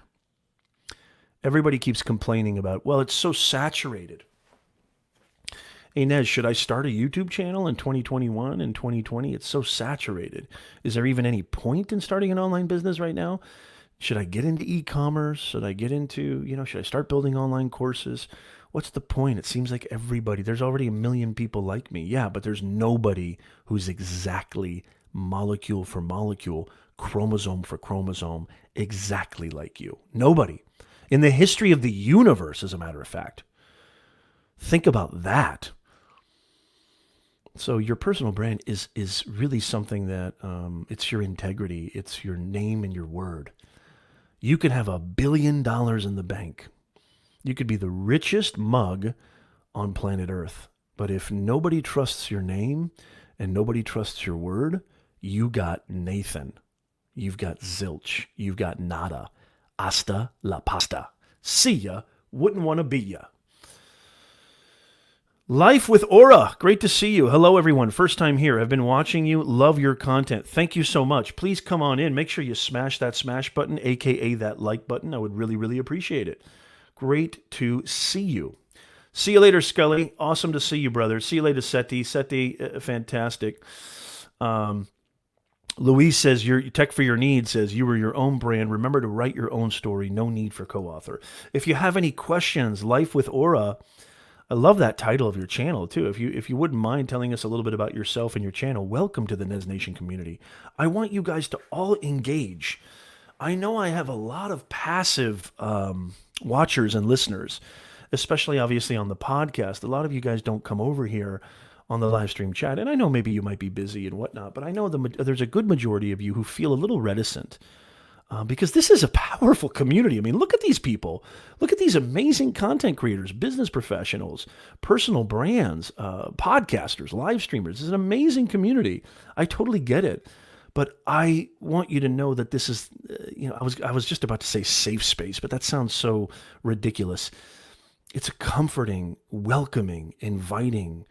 Everybody keeps complaining about, well, it's so saturated. Hey, Nez, should I start a YouTube channel in 2021 and 2020? It's so saturated. Is there even any point in starting an online business right now? Should I get into e-commerce? Should I get into, should I start building online courses? What's the point? It seems like there's already 1 million people like me. Yeah, but there's nobody who's exactly molecule for molecule, chromosome for chromosome, exactly like you. Nobody. In the history of the universe, as a matter of fact. Think about that. So your personal brand is really something that it's your integrity, it's your name and your word. You could have $1 billion in the bank. You could be the richest mug on planet Earth. But if nobody trusts your name and nobody trusts your word, you got Nathan. You've got zilch. You've got nada. Hasta la pasta. See ya. Wouldn't want to be ya. Life with Aura. Great to see you. Hello, everyone. First time here. I've been watching you. Love your content. Thank you so much. Please come on in. Make sure you smash that smash button, aka that like button. I would really, really appreciate it. Great to see you. See you later, Scully. Awesome to see you, brother. See you later, Seti. Seti, fantastic. Louise says, your Tech for Your Needs says, you were your own brand. Remember to write your own story. No need for co-author. If you have any questions, Life with Aura, I love that title of your channel too. If you wouldn't mind telling us a little bit about yourself and your channel, welcome to the Nez Nation community. I want you guys to all engage. I know I have a lot of passive watchers and listeners, especially obviously on the podcast. A lot of you guys don't come over here on the live stream chat, and I know maybe you might be busy and whatnot, but I know there's a good majority of you who feel a little reticent. Because this is a powerful community. I mean, look at these people. Look at these amazing content creators, business professionals, personal brands, podcasters, live streamers. It's an amazing community. I totally get it. But I want you to know that this is, I was just about to say safe space, but that sounds so ridiculous. It's a comforting, welcoming, inviting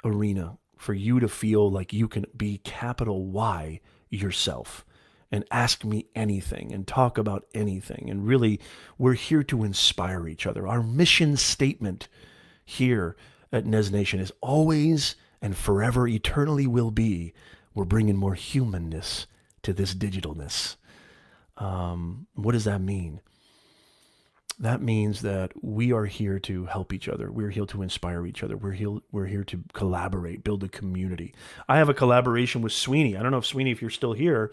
arena for you to feel like you can be capital Y yourself. And ask me anything and talk about anything. And really, we're here to inspire each other. Our mission statement here at Nez Nation is always and forever, eternally will be, we're bringing more humanness to this digitalness. What does that mean? That means that we are here to help each other. We're here to inspire each other. We're here to collaborate, build a community. I have a collaboration with Sweeney. I don't know if Sweeney, if you're still here,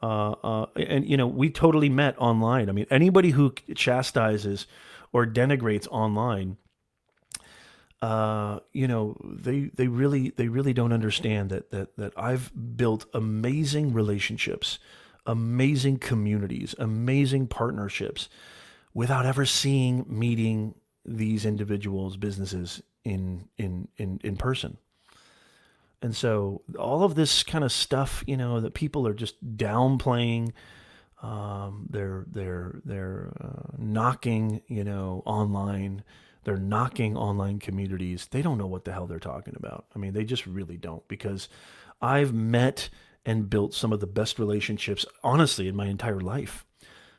and we totally met online. I mean, anybody who chastises or denigrates online, they really don't understand that I've built amazing relationships, amazing communities, amazing partnerships, without ever meeting these individuals, businesses in person. And so all of this kind of stuff, that people are just downplaying, they're knocking, online. They're knocking online communities. They don't know what the hell they're talking about. I mean, they just really don't, because I've met and built some of the best relationships, honestly, in my entire life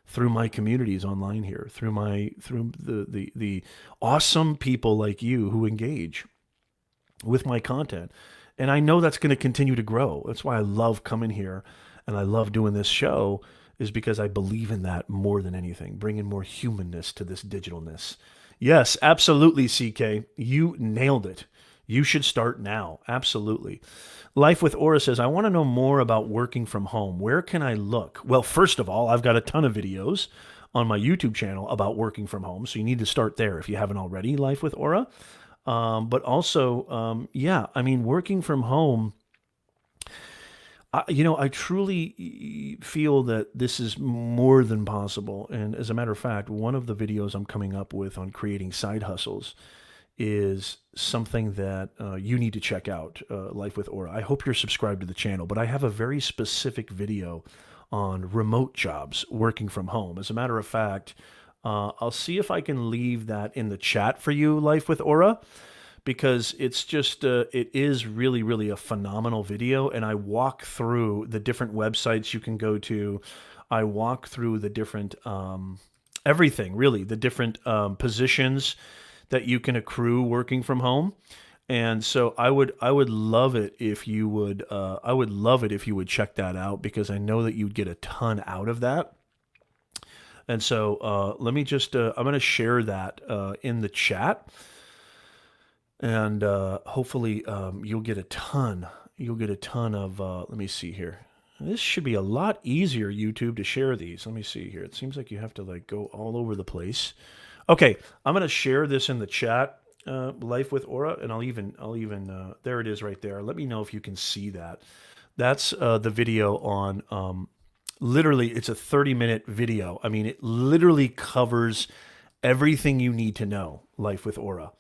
through my communities online here, through the awesome people like you who engage with my content. And I know that's going to continue to grow. That's why I love coming here and I love doing this show, is because I believe in that more than anything, bringing more humanness to this digitalness. Yes, absolutely, CK. You nailed it. You should start now. Absolutely. Life with Aura says, I want to know more about working from home. Where can I look? Well, first of all, I've got a ton of videos on my YouTube channel about working from home. So you need to start there if you haven't already, Life with Aura. But also, working from home, I truly feel that this is more than possible. And as a matter of fact, one of the videos I'm coming up with on creating side hustles is something that you need to check out, Life with Aura. I hope you're subscribed to the channel, but I have a very specific video on remote jobs, working from home. As a matter of fact, I'll see if I can leave that in the chat for you, Life with Aura, because it's just, it is really, really a phenomenal video. And I walk through the different websites you can go to. I walk through the different, everything really, the different positions that you can accrue working from home. And so I would love it if you would, check that out, because I know that you'd get a ton out of that. And so let me just, I'm going to share that in the chat, and hopefully you'll get a ton of, let me see here. This should be a lot easier, YouTube, to share these. Let me see here. It seems like you have to go all over the place. Okay, I'm going to share this in the chat, Life with Aura, and I'll even there it is right there. Let me know if you can see that. That's the video on, literally, it's a 30-minute video. I mean, it literally covers everything you need to know, Life with Aura,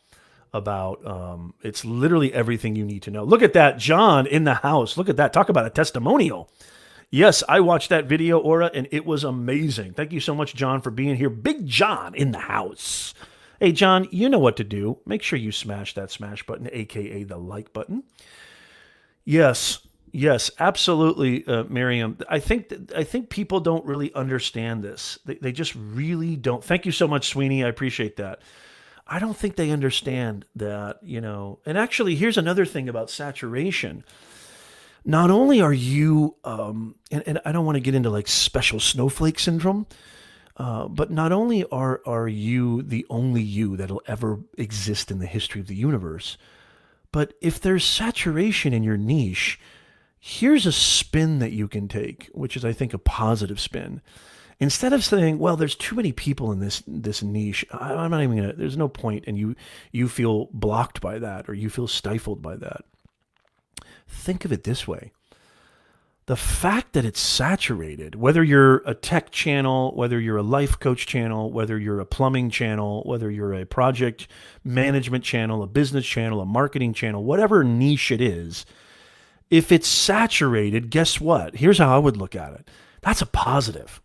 about, it's literally everything you need to know. Look at that, John in the house. Look at that. Talk about a testimonial. Yes, I watched that video, Aura, and it was amazing. Thank you so much, John, for being here. Big John in the house. Hey, John, you know what to do. Make sure you smash that smash button, aka the like button. Yes, yes, absolutely, Miriam. I think people don't really understand this. They just really don't. Thank you so much, Sweeney. I appreciate that. I don't think they understand that, And actually, here's another thing about saturation. Not only are you, and I don't want to get into like special snowflake syndrome, but not only are you the only you that'll ever exist in the history of the universe, but if there's saturation in your niche, here's a spin that you can take, which is, I think, a positive spin. Instead of saying, "Well, there's too many people in this niche," I'm not even gonna. There's no point, and you feel blocked by that, or you feel stifled by that. Think of it this way: the fact that it's saturated, whether you're a tech channel, whether you're a life coach channel, whether you're a plumbing channel, whether you're a project management channel, a business channel, a marketing channel, whatever niche it is, if it's saturated, guess what? Here's how I would look at it. That's a positive.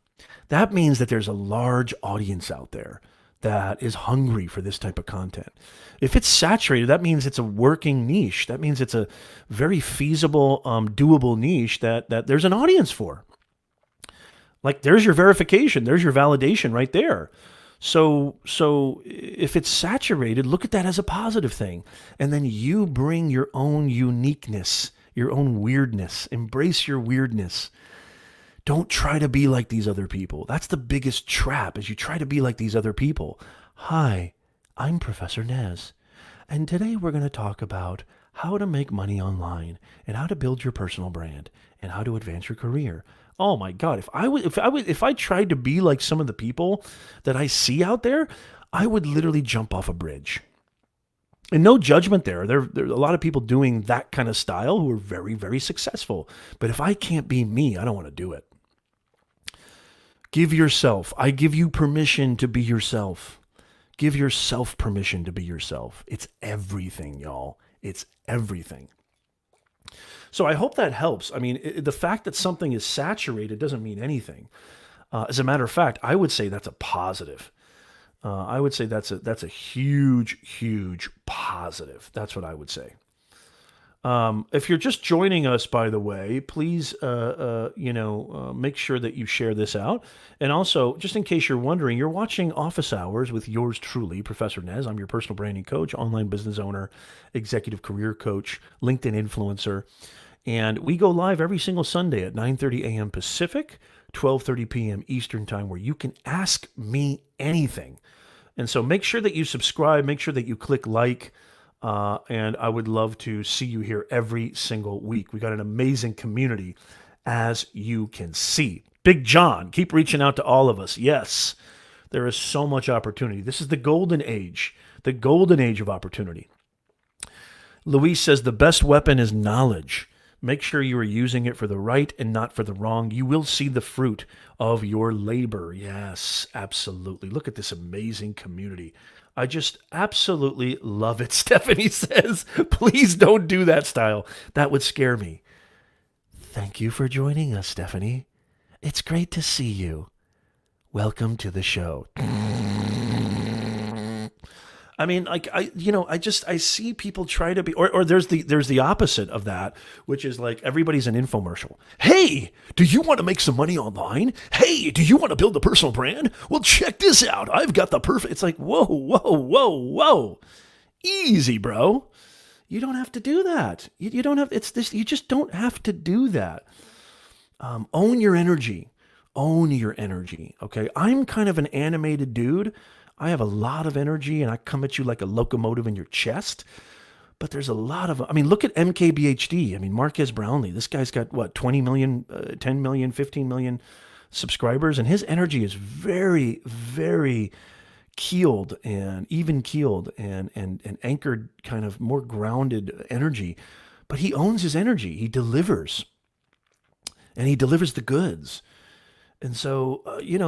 That means that there's a large audience out there that is hungry for this type of content. If it's saturated, that means it's a working niche. That means it's a very feasible, doable niche that there's an audience for. Like, there's your verification, there's your validation right there. So if it's saturated, look at that as a positive thing. And then you bring your own uniqueness, your own weirdness. Embrace your weirdness. Don't try to be like these other people. That's the biggest trap, is you try to be like these other people. Hi, I'm Professor Nez, and today we're going to talk about how to make money online and how to build your personal brand and how to advance your career. Oh my God, if I tried to be like some of the people that I see out there, I would literally jump off a bridge. And no judgment there. There are a lot of people doing that kind of style who are very, very successful. But if I can't be me, I don't want to do it. I give you permission to be yourself. Give yourself permission to be yourself. It's everything, y'all. It's everything. So I hope that helps. I mean, the fact that something is saturated doesn't mean anything. As a matter of fact, I would say that's a positive. I would say that's a huge, huge positive. That's what I would say. If you're just joining us, by the way, please, make sure that you share this out. And also, just in case you're wondering, you're watching Office Hours with yours truly, Professor Nez. I'm your personal branding coach, online business owner, executive career coach, LinkedIn influencer. And we go live every single Sunday at 9:30 a.m. Pacific, 12:30 p.m. Eastern Time, where you can ask me anything. And so make sure that you subscribe, make sure that you click like, and I would love to see you here every single week. We got an amazing community, as you can see. Big John, keep reaching out to all of us. Yes, there is so much opportunity. This is the golden age of opportunity. Luis says the best weapon is knowledge. Make sure you are using it for the right and not for the wrong. You will see the fruit of your labor. Yes, absolutely. Look at this amazing community. I just absolutely love it. Stephanie says, please don't do that style. That would scare me. Thank you for joining us, Stephanie. It's great to see you. Welcome to the show. I mean, like, I see people try to be, or there's the opposite of that, which is like everybody's an infomercial. Hey, do you want to make some money online? Hey, do you want to build a personal brand? Well, check this out. I've got the perfect. It's like, whoa, whoa, whoa, whoa. Easy, bro. You don't have to do that. You don't have, it's this, you just don't have to do that. Own your energy. Own your energy. Okay. I'm kind of an animated dude. I have a lot of energy and I come at you like a locomotive in your chest. But there's a lot of, look at MKBHD. Marquez Brownlee. This guy's got what, 20 million, 10 million, 15 million subscribers. And his energy is very, very keeled and even keeled and anchored, kind of more grounded energy. But he owns his energy. He delivers. And he delivers the goods. And so,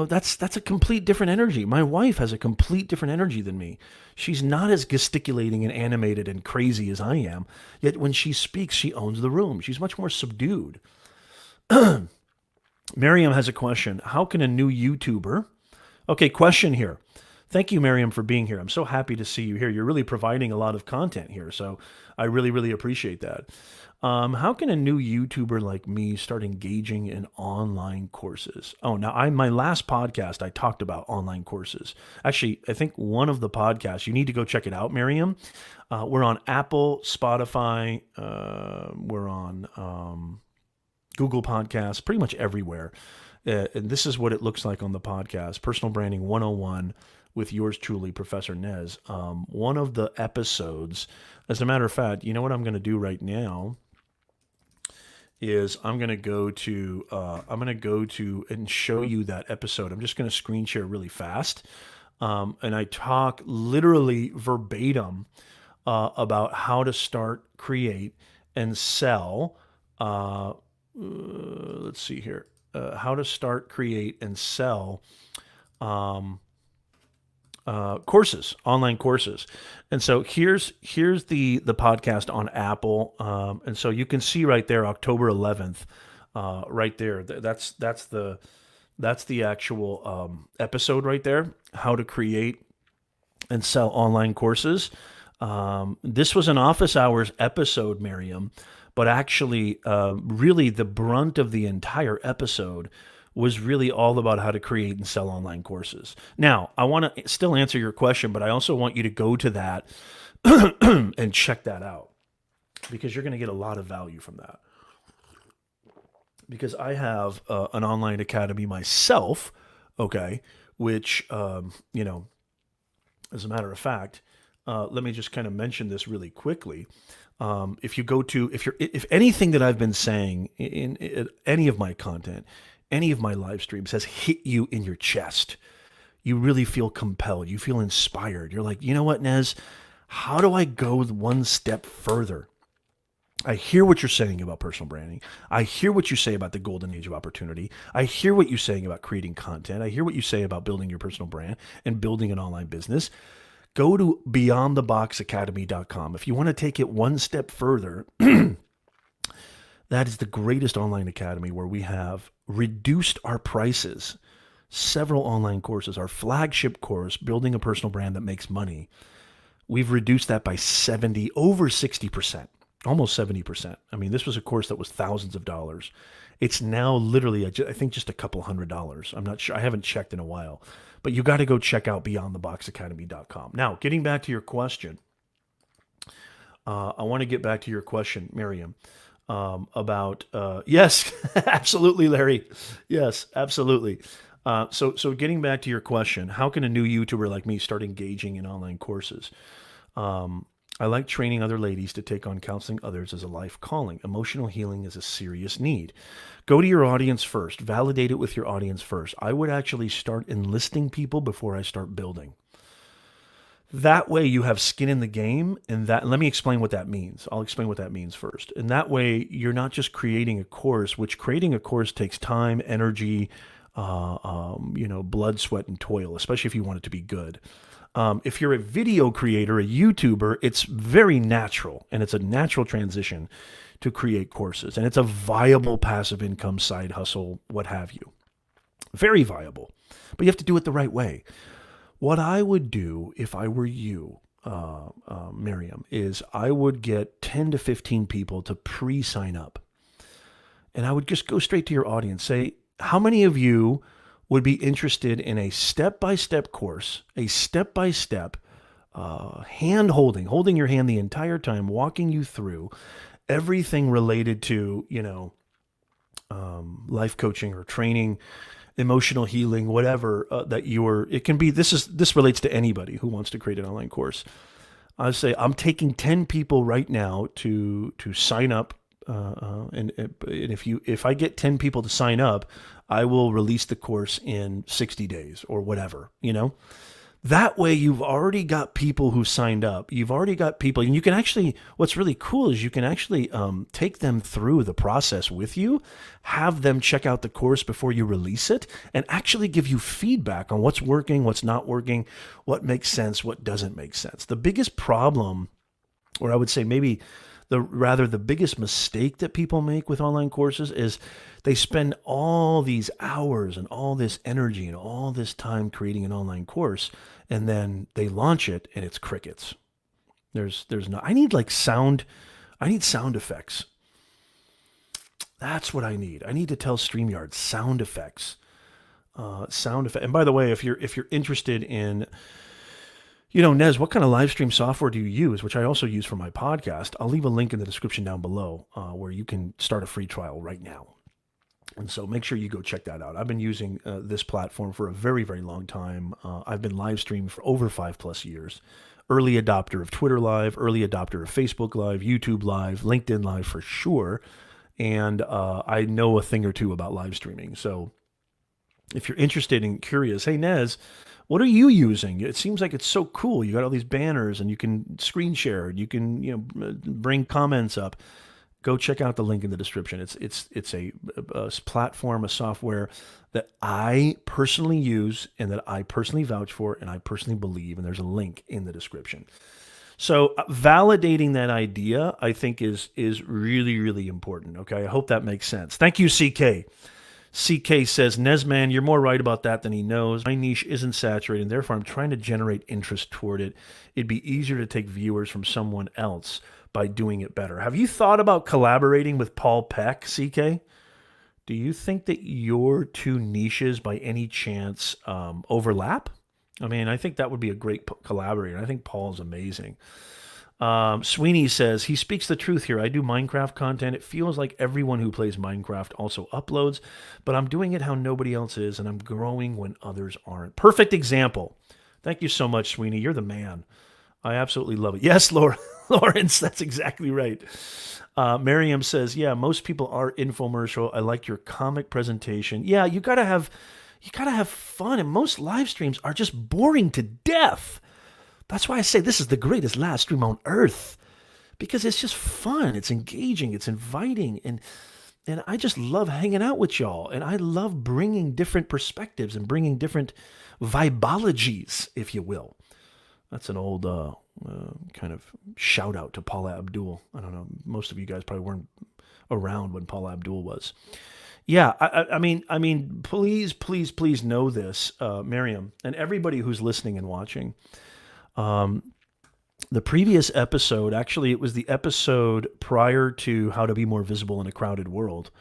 that's a complete different energy. My wife has a complete different energy than me. She's not as gesticulating and animated and crazy as I am. Yet when she speaks, she owns the room. She's much more subdued. Miriam has a question. How can a new YouTuber... Okay, question here. Thank you, Miriam, for being here. I'm so happy to see you here. You're really providing a lot of content here, so I really, really appreciate that. How can a new YouTuber like me start engaging in online courses? Oh, now my last podcast I talked about online courses. Actually, I think one of the podcasts you need to go check it out, Miriam. We're on Apple, Spotify. We're on Google Podcasts, pretty much everywhere. And this is what it looks like on the podcast: Personal Branding 101 with yours truly, Professor Nez. One of the episodes, as a matter of fact, you know what I'm going to do right now is I'm going to go to and show you that episode. I'm just going to screen share really fast. And I talk literally verbatim about how to start, create, and sell. Let's see here. How to start, create, and sell courses, online courses. And so here's the podcast on Apple. And so you can see right there, October 11th, right there. That's the actual episode right there. How to create and sell online courses. This was an office hours episode, Miriam, but actually, really the brunt of the entire episode was really all about how to create and sell online courses. Now, I want to still answer your question, but I also want you to go to that and check that out, because you're going to get a lot of value from that. Because I have an online academy myself, okay, which, as a matter of fact, let me just kind of mention this really quickly. If anything that I've been saying in any of my content, any of my live streams has hit you in your chest, you really feel compelled, you feel inspired. You're like, you know what, Nez, how do I go one step further? I hear what you're saying about personal branding. I hear what you say about the golden age of opportunity. I hear what you're saying about creating content. I hear what you say about building your personal brand and building an online business. Go to beyondtheboxacademy.com. If you want to take it one step further, that is the greatest online academy where we have reduced our prices. Several online courses, our flagship course, Building a Personal Brand That Makes Money, we've reduced that by over 60%, almost 70%. I mean, this was a course that was thousands of dollars. It's now literally, I think, just a couple $100. I'm not sure. I haven't checked in a while. But you got to go check out beyondtheboxacademy.com. Now, getting back to your question, I want to get back to your question, Miriam, about, yes, absolutely, Larry. Yes, absolutely. So getting back to your question, how can a new YouTuber like me start engaging in online courses? I like training other ladies to take on counseling others as a life calling. Emotional healing is a serious need. Go to your audience first. Validate it with your audience first. I would actually start enlisting people before I start building. That way you have skin in the game, and let me explain what that means. I'll explain what that means first. And that way you're not just creating a course, which creating a course takes time, energy, blood, sweat, and toil, especially if you want it to be good. If you're a video creator, a YouTuber, it's very natural, and it's a natural transition to create courses. And it's a viable passive income side hustle, what have you. Very viable. But you have to do it the right way. What I would do if I were you, Miriam, is I would get 10 to 15 people to pre-sign up. And I would just go straight to your audience. Say, how many of you would be interested in a step-by-step course, a step-by-step hand-holding, holding your hand the entire time, walking you through everything related to, life coaching or training, emotional healing, whatever it can be. This relates to anybody who wants to create an online course. I say I'm taking 10 people right now to sign up. And if I get 10 people to sign up, I will release the course in 60 days or whatever, That way you've already got people who signed up. You've already got people, and you can actually, what's really cool is you can actually take them through the process with you, have them check out the course before you release it, and actually give you feedback on what's working, what's not working, what makes sense, what doesn't make sense. The biggest problem, or I would say maybe the biggest mistake that people make with online courses is they spend all these hours and all this energy and all this time creating an online course, and then they launch it and it's crickets. There's no. I need sound effects. That's what I need. I need to tell StreamYard sound effects. And by the way, if you're interested in, Nez, what kind of live stream software do you use? Which I also use for my podcast. I'll leave a link in the description down below where you can start a free trial right now. And so make sure you go check that out. I've been using this platform for a very, very long time. I've been live streaming for over 5+ years. Early adopter of Twitter Live, early adopter of Facebook Live, YouTube Live, LinkedIn Live for sure. And I know a thing or two about live streaming. So if you're interested and curious, hey, Nez, what are you using? It seems like it's so cool. You got all these banners and you can screen share. You can bring comments up. Go check out the link in the description. It's a platform, a software that I personally use and that I personally vouch for and I personally believe. And there's a link in the description. So validating that idea, I think, is really, really important. Okay, I hope that makes sense. Thank you, CK. CK says, Nezman, you're more right about that than he knows. My niche isn't saturated, and therefore I'm trying to generate interest toward it. It'd be easier to take viewers from someone else by doing it better. Have you thought about collaborating with Paul Peck, CK? Do you think that your two niches by any chance overlap? I mean, I think that would be a great collaborator. I think Paul's amazing. Sweeney says, he speaks the truth here. I do Minecraft content. It feels like everyone who plays Minecraft also uploads, but I'm doing it how nobody else is, and I'm growing when others aren't. Perfect example. Thank you so much, Sweeney. You're the man. I absolutely love it. Yes, Lawrence, that's exactly right. Miriam says, yeah, most people are infomercial. I like your comic presentation. Yeah, you gotta have fun, and most live streams are just boring to death. That's why I say this is the greatest live stream on earth, because it's just fun, it's engaging, it's inviting, and I just love hanging out with y'all, and I love bringing different perspectives and bringing different vibologies, if you will. That's an old kind of shout out to Paula Abdul. I don't know, most of you guys probably weren't around when Paula Abdul was. Yeah, I mean, please know this, Miriam, and everybody who's listening and watching. The previous episode, actually, it was the episode prior to how to be more visible in a crowded world.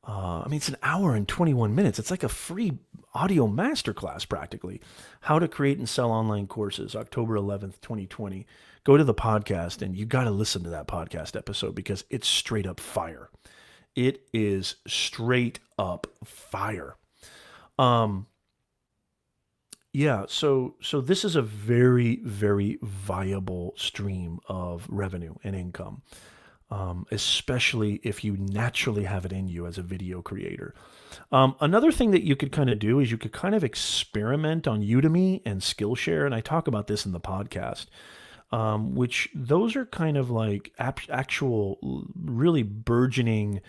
It's an hour and 21 minutes. It's like a free audio masterclass, practically. How to create and sell online courses, October 11th, 2020. Go to the podcast, and you got to listen to that podcast episode because it's straight up fire. It is straight up fire. Yeah, so this is a very, very viable stream of revenue and income, especially if you naturally have it in you as a video creator. Another thing that you could kind of do is you could kind of experiment on Udemy and Skillshare, and I talk about this in the podcast, which those are kind of like actual really burgeoning,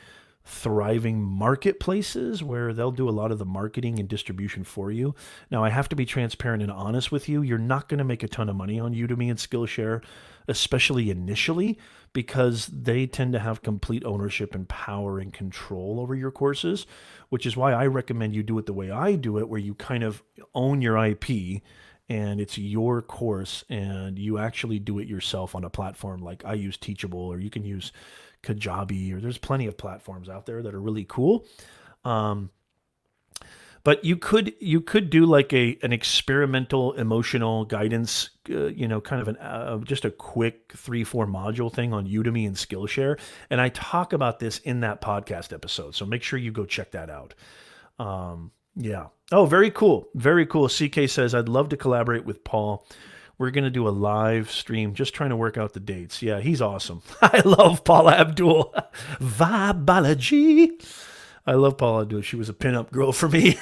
thriving marketplaces where they'll do a lot of the marketing and distribution for you. Now, I have to be transparent and honest with you. You're not going to make a ton of money on Udemy and Skillshare, especially initially, because they tend to have complete ownership and power and control over your courses, which is why I recommend you do it the way I do it, where you kind of own your IP and it's your course and you actually do it yourself on a platform like I use Teachable, or you can use Kajabi, or there's plenty of platforms out there that are really cool. But you could do like an experimental emotional guidance, kind of just a quick 3-4 module thing on Udemy and Skillshare. And I talk about this in that podcast episode. So make sure you go check that out. Yeah. Oh, very cool. Very cool. CK says, I'd love to collaborate with Paul. We're going to do a live stream, just trying to work out the dates. Yeah, he's awesome. I love Paula Abdul. Vibology. I love Paula Abdul. She was a pinup girl for me.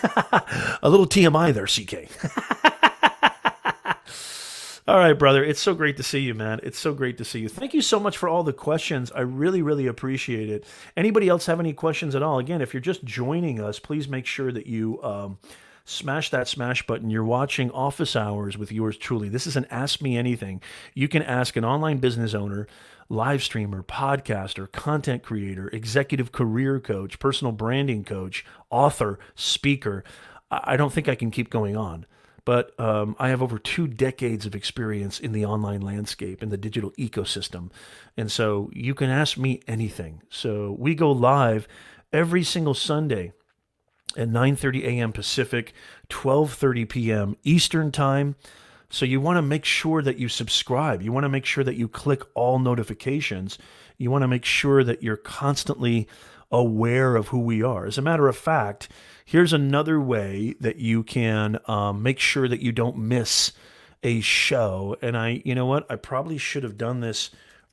A little TMI there, CK. All right, brother. It's so great to see you, man. It's so great to see you. Thank you so much for all the questions. I really, really appreciate it. Anybody else have any questions at all? Again, if you're just joining us, please make sure that you smash that smash button. You're watching Office Hours with yours truly. This is an Ask Me Anything. You can ask an online business owner live streamer, podcaster, content creator, executive career coach, personal branding coach, author, speaker. I don't think I can keep going on. But I have over 2 decades of experience in the online landscape, in the digital ecosystem. And so you can ask me anything. So we go live every single Sunday at 9:30 a.m. Pacific, 12:30 p.m. Eastern Time. So you want to make sure that you subscribe. You want to make sure that you click all notifications. You want to make sure that you're constantly aware of who we are. As a matter of fact, here's another way that you can make sure that you don't miss a show. And you know what? I probably should have done this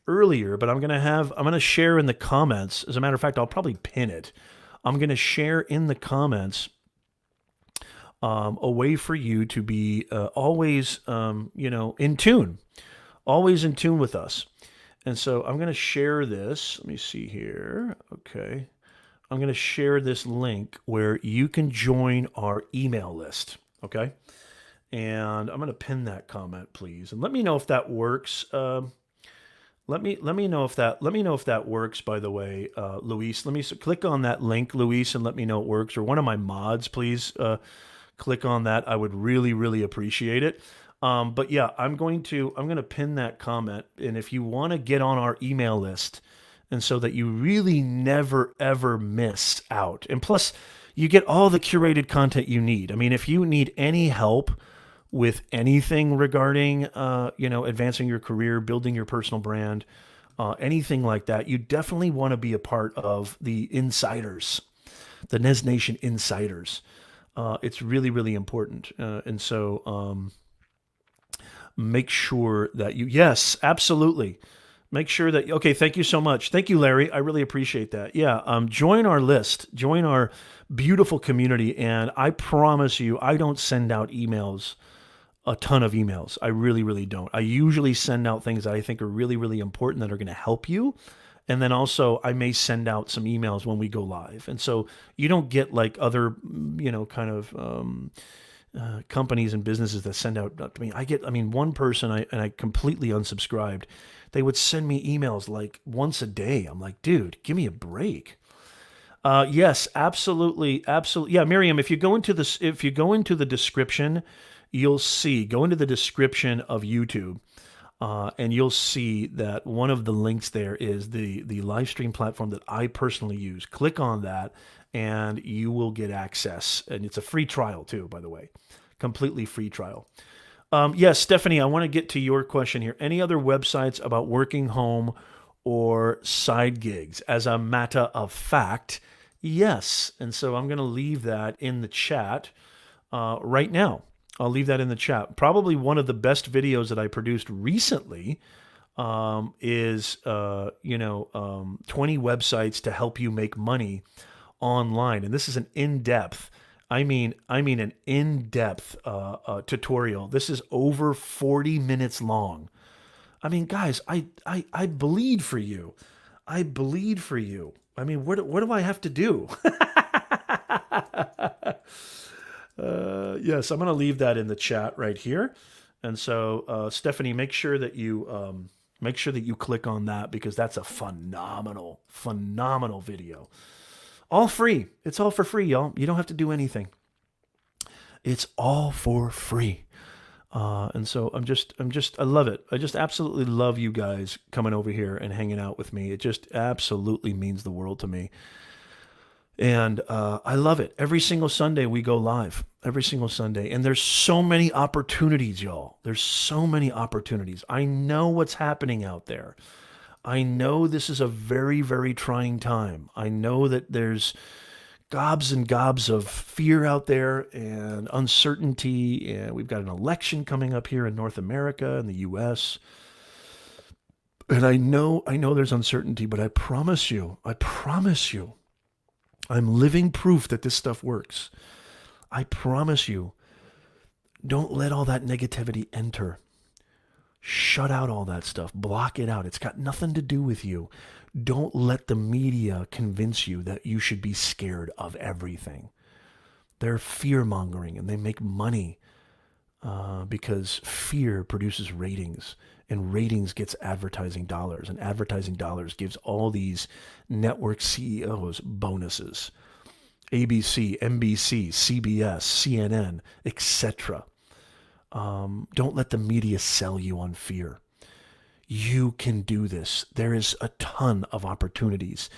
earlier, but I'm going to share in the comments. As a matter of fact, I'll probably pin it. I'm going to share in the comments a way for you to be always, in tune, always in tune with us. And so I'm going to share this. Let me see here. Okay. I'm going to share this link where you can join our email list. Okay. And I'm going to pin that comment, please. And let me know if that works. Let me know if that works, by the way, Luis. Click on that link, Luis, and let me know it works. Or one of my mods, please, click on that. I would really, really appreciate it. But yeah, I'm going to pin that comment. And if you want to get on our email list, and so that you really never, ever miss out. And plus, you get all the curated content you need. I mean, if you need any help with anything regarding, advancing your career, building your personal brand, anything like that, you definitely want to be a part of the insiders, the Nez Nation insiders. It's really, really important. And so make sure that yes, absolutely. Make sure that, okay, thank you so much. Thank you, Larry. I really appreciate that. Yeah, join our list, join our beautiful community. And I promise you, I don't send out emails, a ton of emails. I really, really don't. I usually send out things that I think are really, really important that are going to help you. And then also I may send out some emails when we go live. And so you don't get like other, companies and businesses that send out to me. One person, I completely unsubscribed. They would send me emails like once a day. I'm like, dude, give me a break. Yes, absolutely. Absolutely. Yeah. Miriam, if you go into the description, you'll see, go into the description of YouTube, and you'll see that one of the links there is the live stream platform that I personally use. Click on that and you will get access. And it's a free trial too, by the way, completely free trial. Yes, Stephanie, I want to get to your question here. Any other websites about working home or side gigs? As a matter of fact, yes. And so I'm going to leave that in the chat right now. I'll leave that in the chat. Probably one of the best videos that I produced recently is 20 websites to help you make money online. And this is an in-depth, an in-depth tutorial. This is over 40 minutes long. I mean, guys, I bleed for you. I bleed for you. I mean, what do I have to do? Yes, I'm going to leave that in the chat right here. And so, Stephanie, make sure that you click on that, because that's a phenomenal, phenomenal video. All free. It's all for free, y'all. You don't have to do anything. It's all for free. And so I love it. I just absolutely love you guys coming over here and hanging out with me. It just absolutely means the world to me. And I love it. Every single Sunday we go live. Every single Sunday. And there's so many opportunities, y'all. There's so many opportunities. I know what's happening out there. I know this is a very, very trying time. I know that there's gobs and gobs of fear out there and uncertainty. And we've got an election coming up here in North America and the U.S. And I know there's uncertainty, but I promise you, I'm living proof that this stuff works. I promise you, don't let all that negativity enter. Shut out all that stuff. Block it out. It's got nothing to do with you. Don't let the media convince you that you should be scared of everything. They're fear-mongering, and they make money because fear produces ratings. and ratings gets advertising dollars, and advertising dollars gives all these network CEOs bonuses. ABC, NBC, CBS, CNN, etc. Don't let the media sell you on fear. You can do this. There is a ton of opportunities.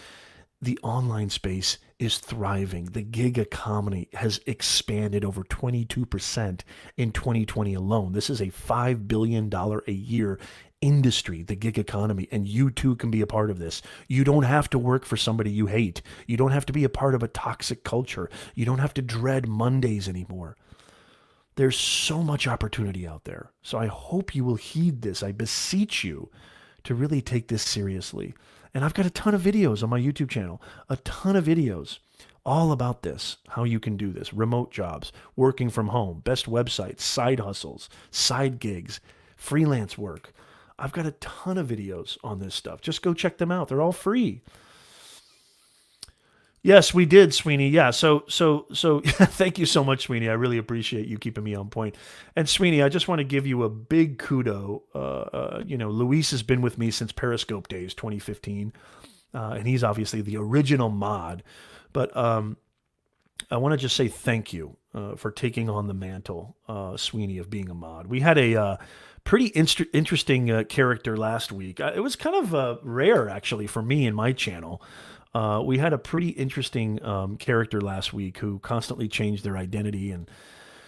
The online space is thriving. The gig economy has expanded over 22% in 2020 alone. This is a $5 billion a year industry, the gig economy, and you too can be a part of this. You don't have to work for somebody you hate. You don't have to be a part of a toxic culture. You don't have to dread Mondays anymore. There's so much opportunity out there. So I hope you will heed this. I beseech you to really take this seriously. And I've got a ton of videos on my YouTube channel, a ton of videos all about this, how you can do this, remote jobs, working from home, best websites, side hustles, side gigs, freelance work. I've got a ton of videos on this stuff. Just go check them out. They're all free. Yes, we did, Sweeney. Yeah. So thank you so much, Sweeney. I really appreciate you keeping me on point. And Sweeney, I just want to give you a big kudo. Luis has been with me since Periscope days, 2015. And he's obviously the original mod. But I want to just say thank you for taking on the mantle, Sweeney, of being a mod. We had a pretty interesting character last week. It was kind of rare, actually, for me and my channel. We had a pretty interesting character last week who constantly changed their identity and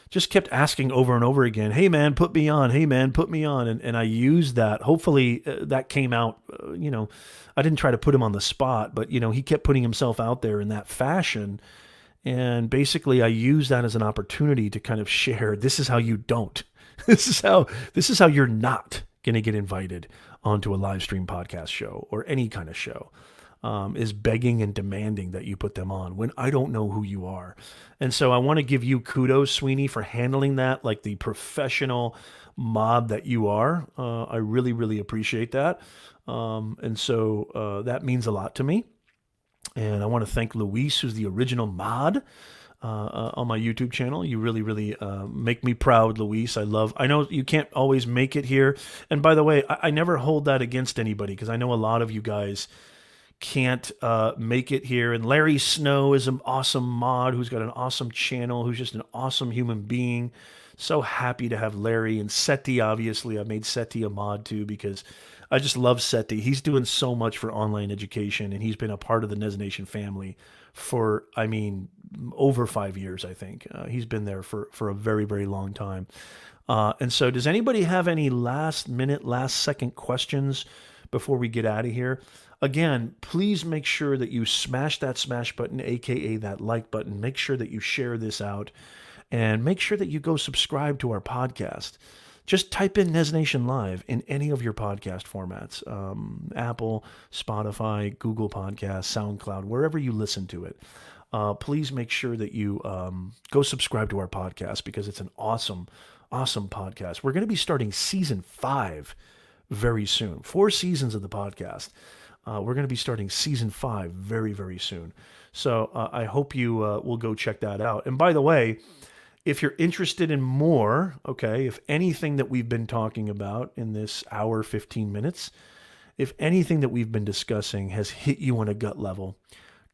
just kept asking over and over again, hey man, put me on, hey man, put me on. And I used that. Hopefully that came out, I didn't try to put him on the spot, but he kept putting himself out there in that fashion. And basically I used that as an opportunity to kind of share, this is how you don't. This is how you're not going to get invited onto a live stream podcast show or any kind of show. Is begging and demanding that you put them on when I don't know who you are. And so I want to give you kudos, Sweeney, for handling that like the professional mod that you are. I really, really appreciate that. And so that means a lot to me. And I want to thank Luis, who's the original mod on my YouTube channel. You really, really make me proud, Luis. I know you can't always make it here. And by the way, I never hold that against anybody because I know a lot of you guys can't make it here. And Larry Snow is an awesome mod who's got an awesome channel, who's just an awesome human being. So happy to have Larry. And Seti, obviously. I made Seti a mod too because I just love Seti. He's doing so much for online education, and he's been a part of the Nez Nation family for, over 5 years, I think. He's been there for a very, very long time. And so does anybody have any last second questions before we get out of here? Again, please make sure that you smash that smash button, aka that like button. Make sure that you share this out, and make sure that you go subscribe to our podcast. Just type in Nez Nation Live in any of your podcast formats, Apple, Spotify, Google Podcasts, SoundCloud, wherever you listen to it. Please make sure that you go subscribe to our podcast because it's an awesome, awesome podcast. We're going to be starting season 5 very soon. 4 seasons of the podcast. We're going to be starting season 5 very, very soon. So I hope you will go check that out. And by the way, if you're interested in more, if anything that we've been talking about in this hour, 15 minutes, if anything that we've been discussing has hit you on a gut level,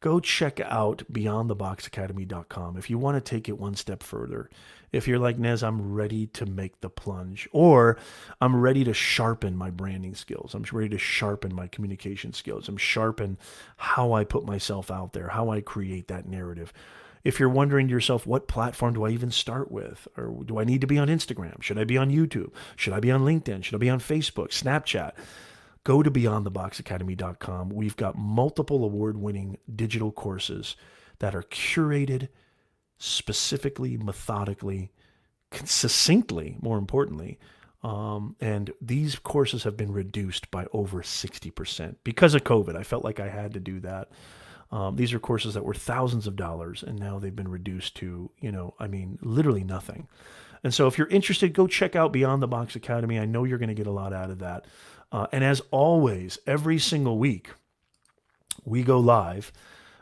go check out beyondtheboxacademy.com if you want to take it one step further. If you're like, Nez, I'm ready to make the plunge, or I'm ready to sharpen my branding skills. I'm ready to sharpen my communication skills. I'm sharpen how I put myself out there, how I create that narrative. If you're wondering to yourself, what platform do I even start with? Or do I need to be on Instagram? Should I be on YouTube? Should I be on LinkedIn? Should I be on Facebook, Snapchat? Go to beyondtheboxacademy.com. We've got multiple award-winning digital courses that are curated specifically, methodically, succinctly, more importantly. And these courses have been reduced by over 60% because of COVID. I felt like I had to do that. These are courses that were thousands of dollars, and now they've been reduced to, literally nothing. And so if you're interested, go check out Beyond the Box Academy. I know you're going to get a lot out of that. And as always, every single week, we go live.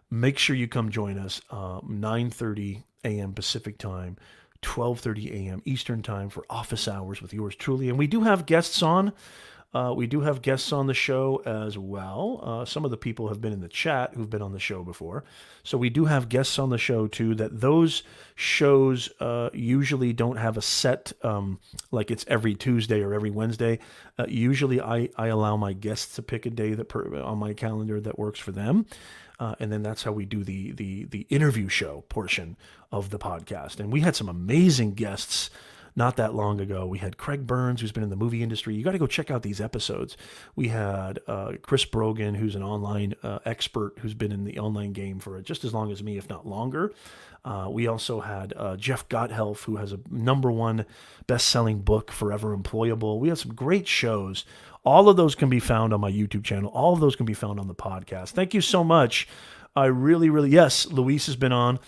Make sure you come join us, 9:30 a.m. Pacific time, 12:30 a.m. Eastern time for office hours with yours truly. And we do have guests on. We do have guests on the show as well. Some of the people have been in the chat who've been on the show before. So we do have guests on the show too. That those shows usually don't have a set, like it's every Tuesday or every Wednesday. Usually I allow my guests to pick a day on my calendar that works for them. And then that's how we do the interview show portion of the podcast. And we had some amazing guests not that long ago. We had Craig Burns, who's been in the movie industry. You got to go check out these episodes. We had Chris Brogan, who's an online expert who's been in the online game for just as long as me, if not longer. We also had Jeff Gotthelf, who has a #1 best-selling book, Forever Employable. We have some great shows. All of those can be found on my YouTube channel. All of those can be found on the podcast. Thank you so much. I really, yes, Luis has been on.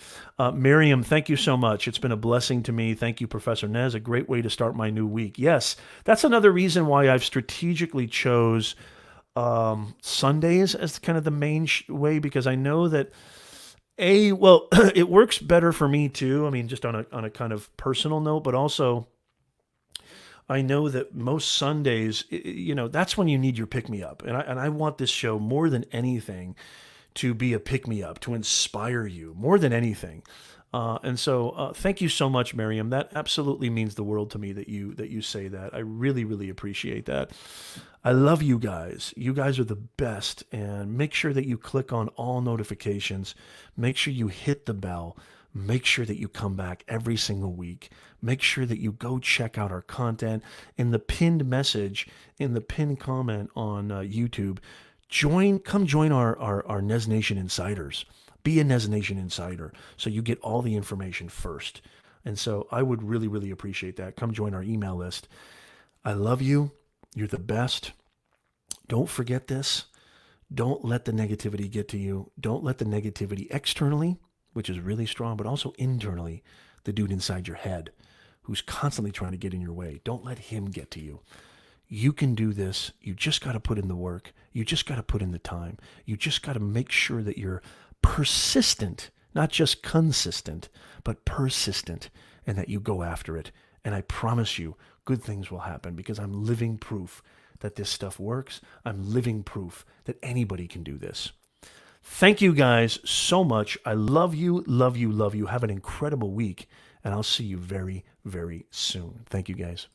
Miriam, thank you so much. It's been a blessing to me. Thank you, Professor Nez. A great way to start my new week. Yes, that's another reason why I've strategically chose Sundays as kind of the main way, because I know that, it works better for me too. I mean, just on a kind of personal note, but also I know that most Sundays, that's when you need your pick-me-up. And I want this show more than anything to be a pick-me-up, to inspire you more than anything. And so thank you so much, Miriam. That absolutely means the world to me that you say that. I really, really appreciate that. I love you guys. You guys are the best. And make sure that you click on all notifications. Make sure you hit the bell. Make sure that you come back every single week. Make sure that you go check out our content. In the pinned message, in the pinned comment on YouTube, come join our Nez Nation Insiders. Be a Nez Nation Insider so you get all the information first. And so I would really, really appreciate that. Come join our email list. I love you. You're the best. Don't forget this. Don't let the negativity get to you. Don't let the negativity externally, which is really strong, but also internally, the dude inside your head who's constantly trying to get in your way. Don't let him get to you. You can do this. You just got to put in the work. You just got to put in the time. You just got to make sure that you're persistent, not just consistent, but persistent, and that you go after it. And I promise you, good things will happen, because I'm living proof that this stuff works. I'm living proof that anybody can do this. Thank you guys so much. I love you, love you, love you. Have an incredible week, and I'll see you very, very soon. Thank you guys.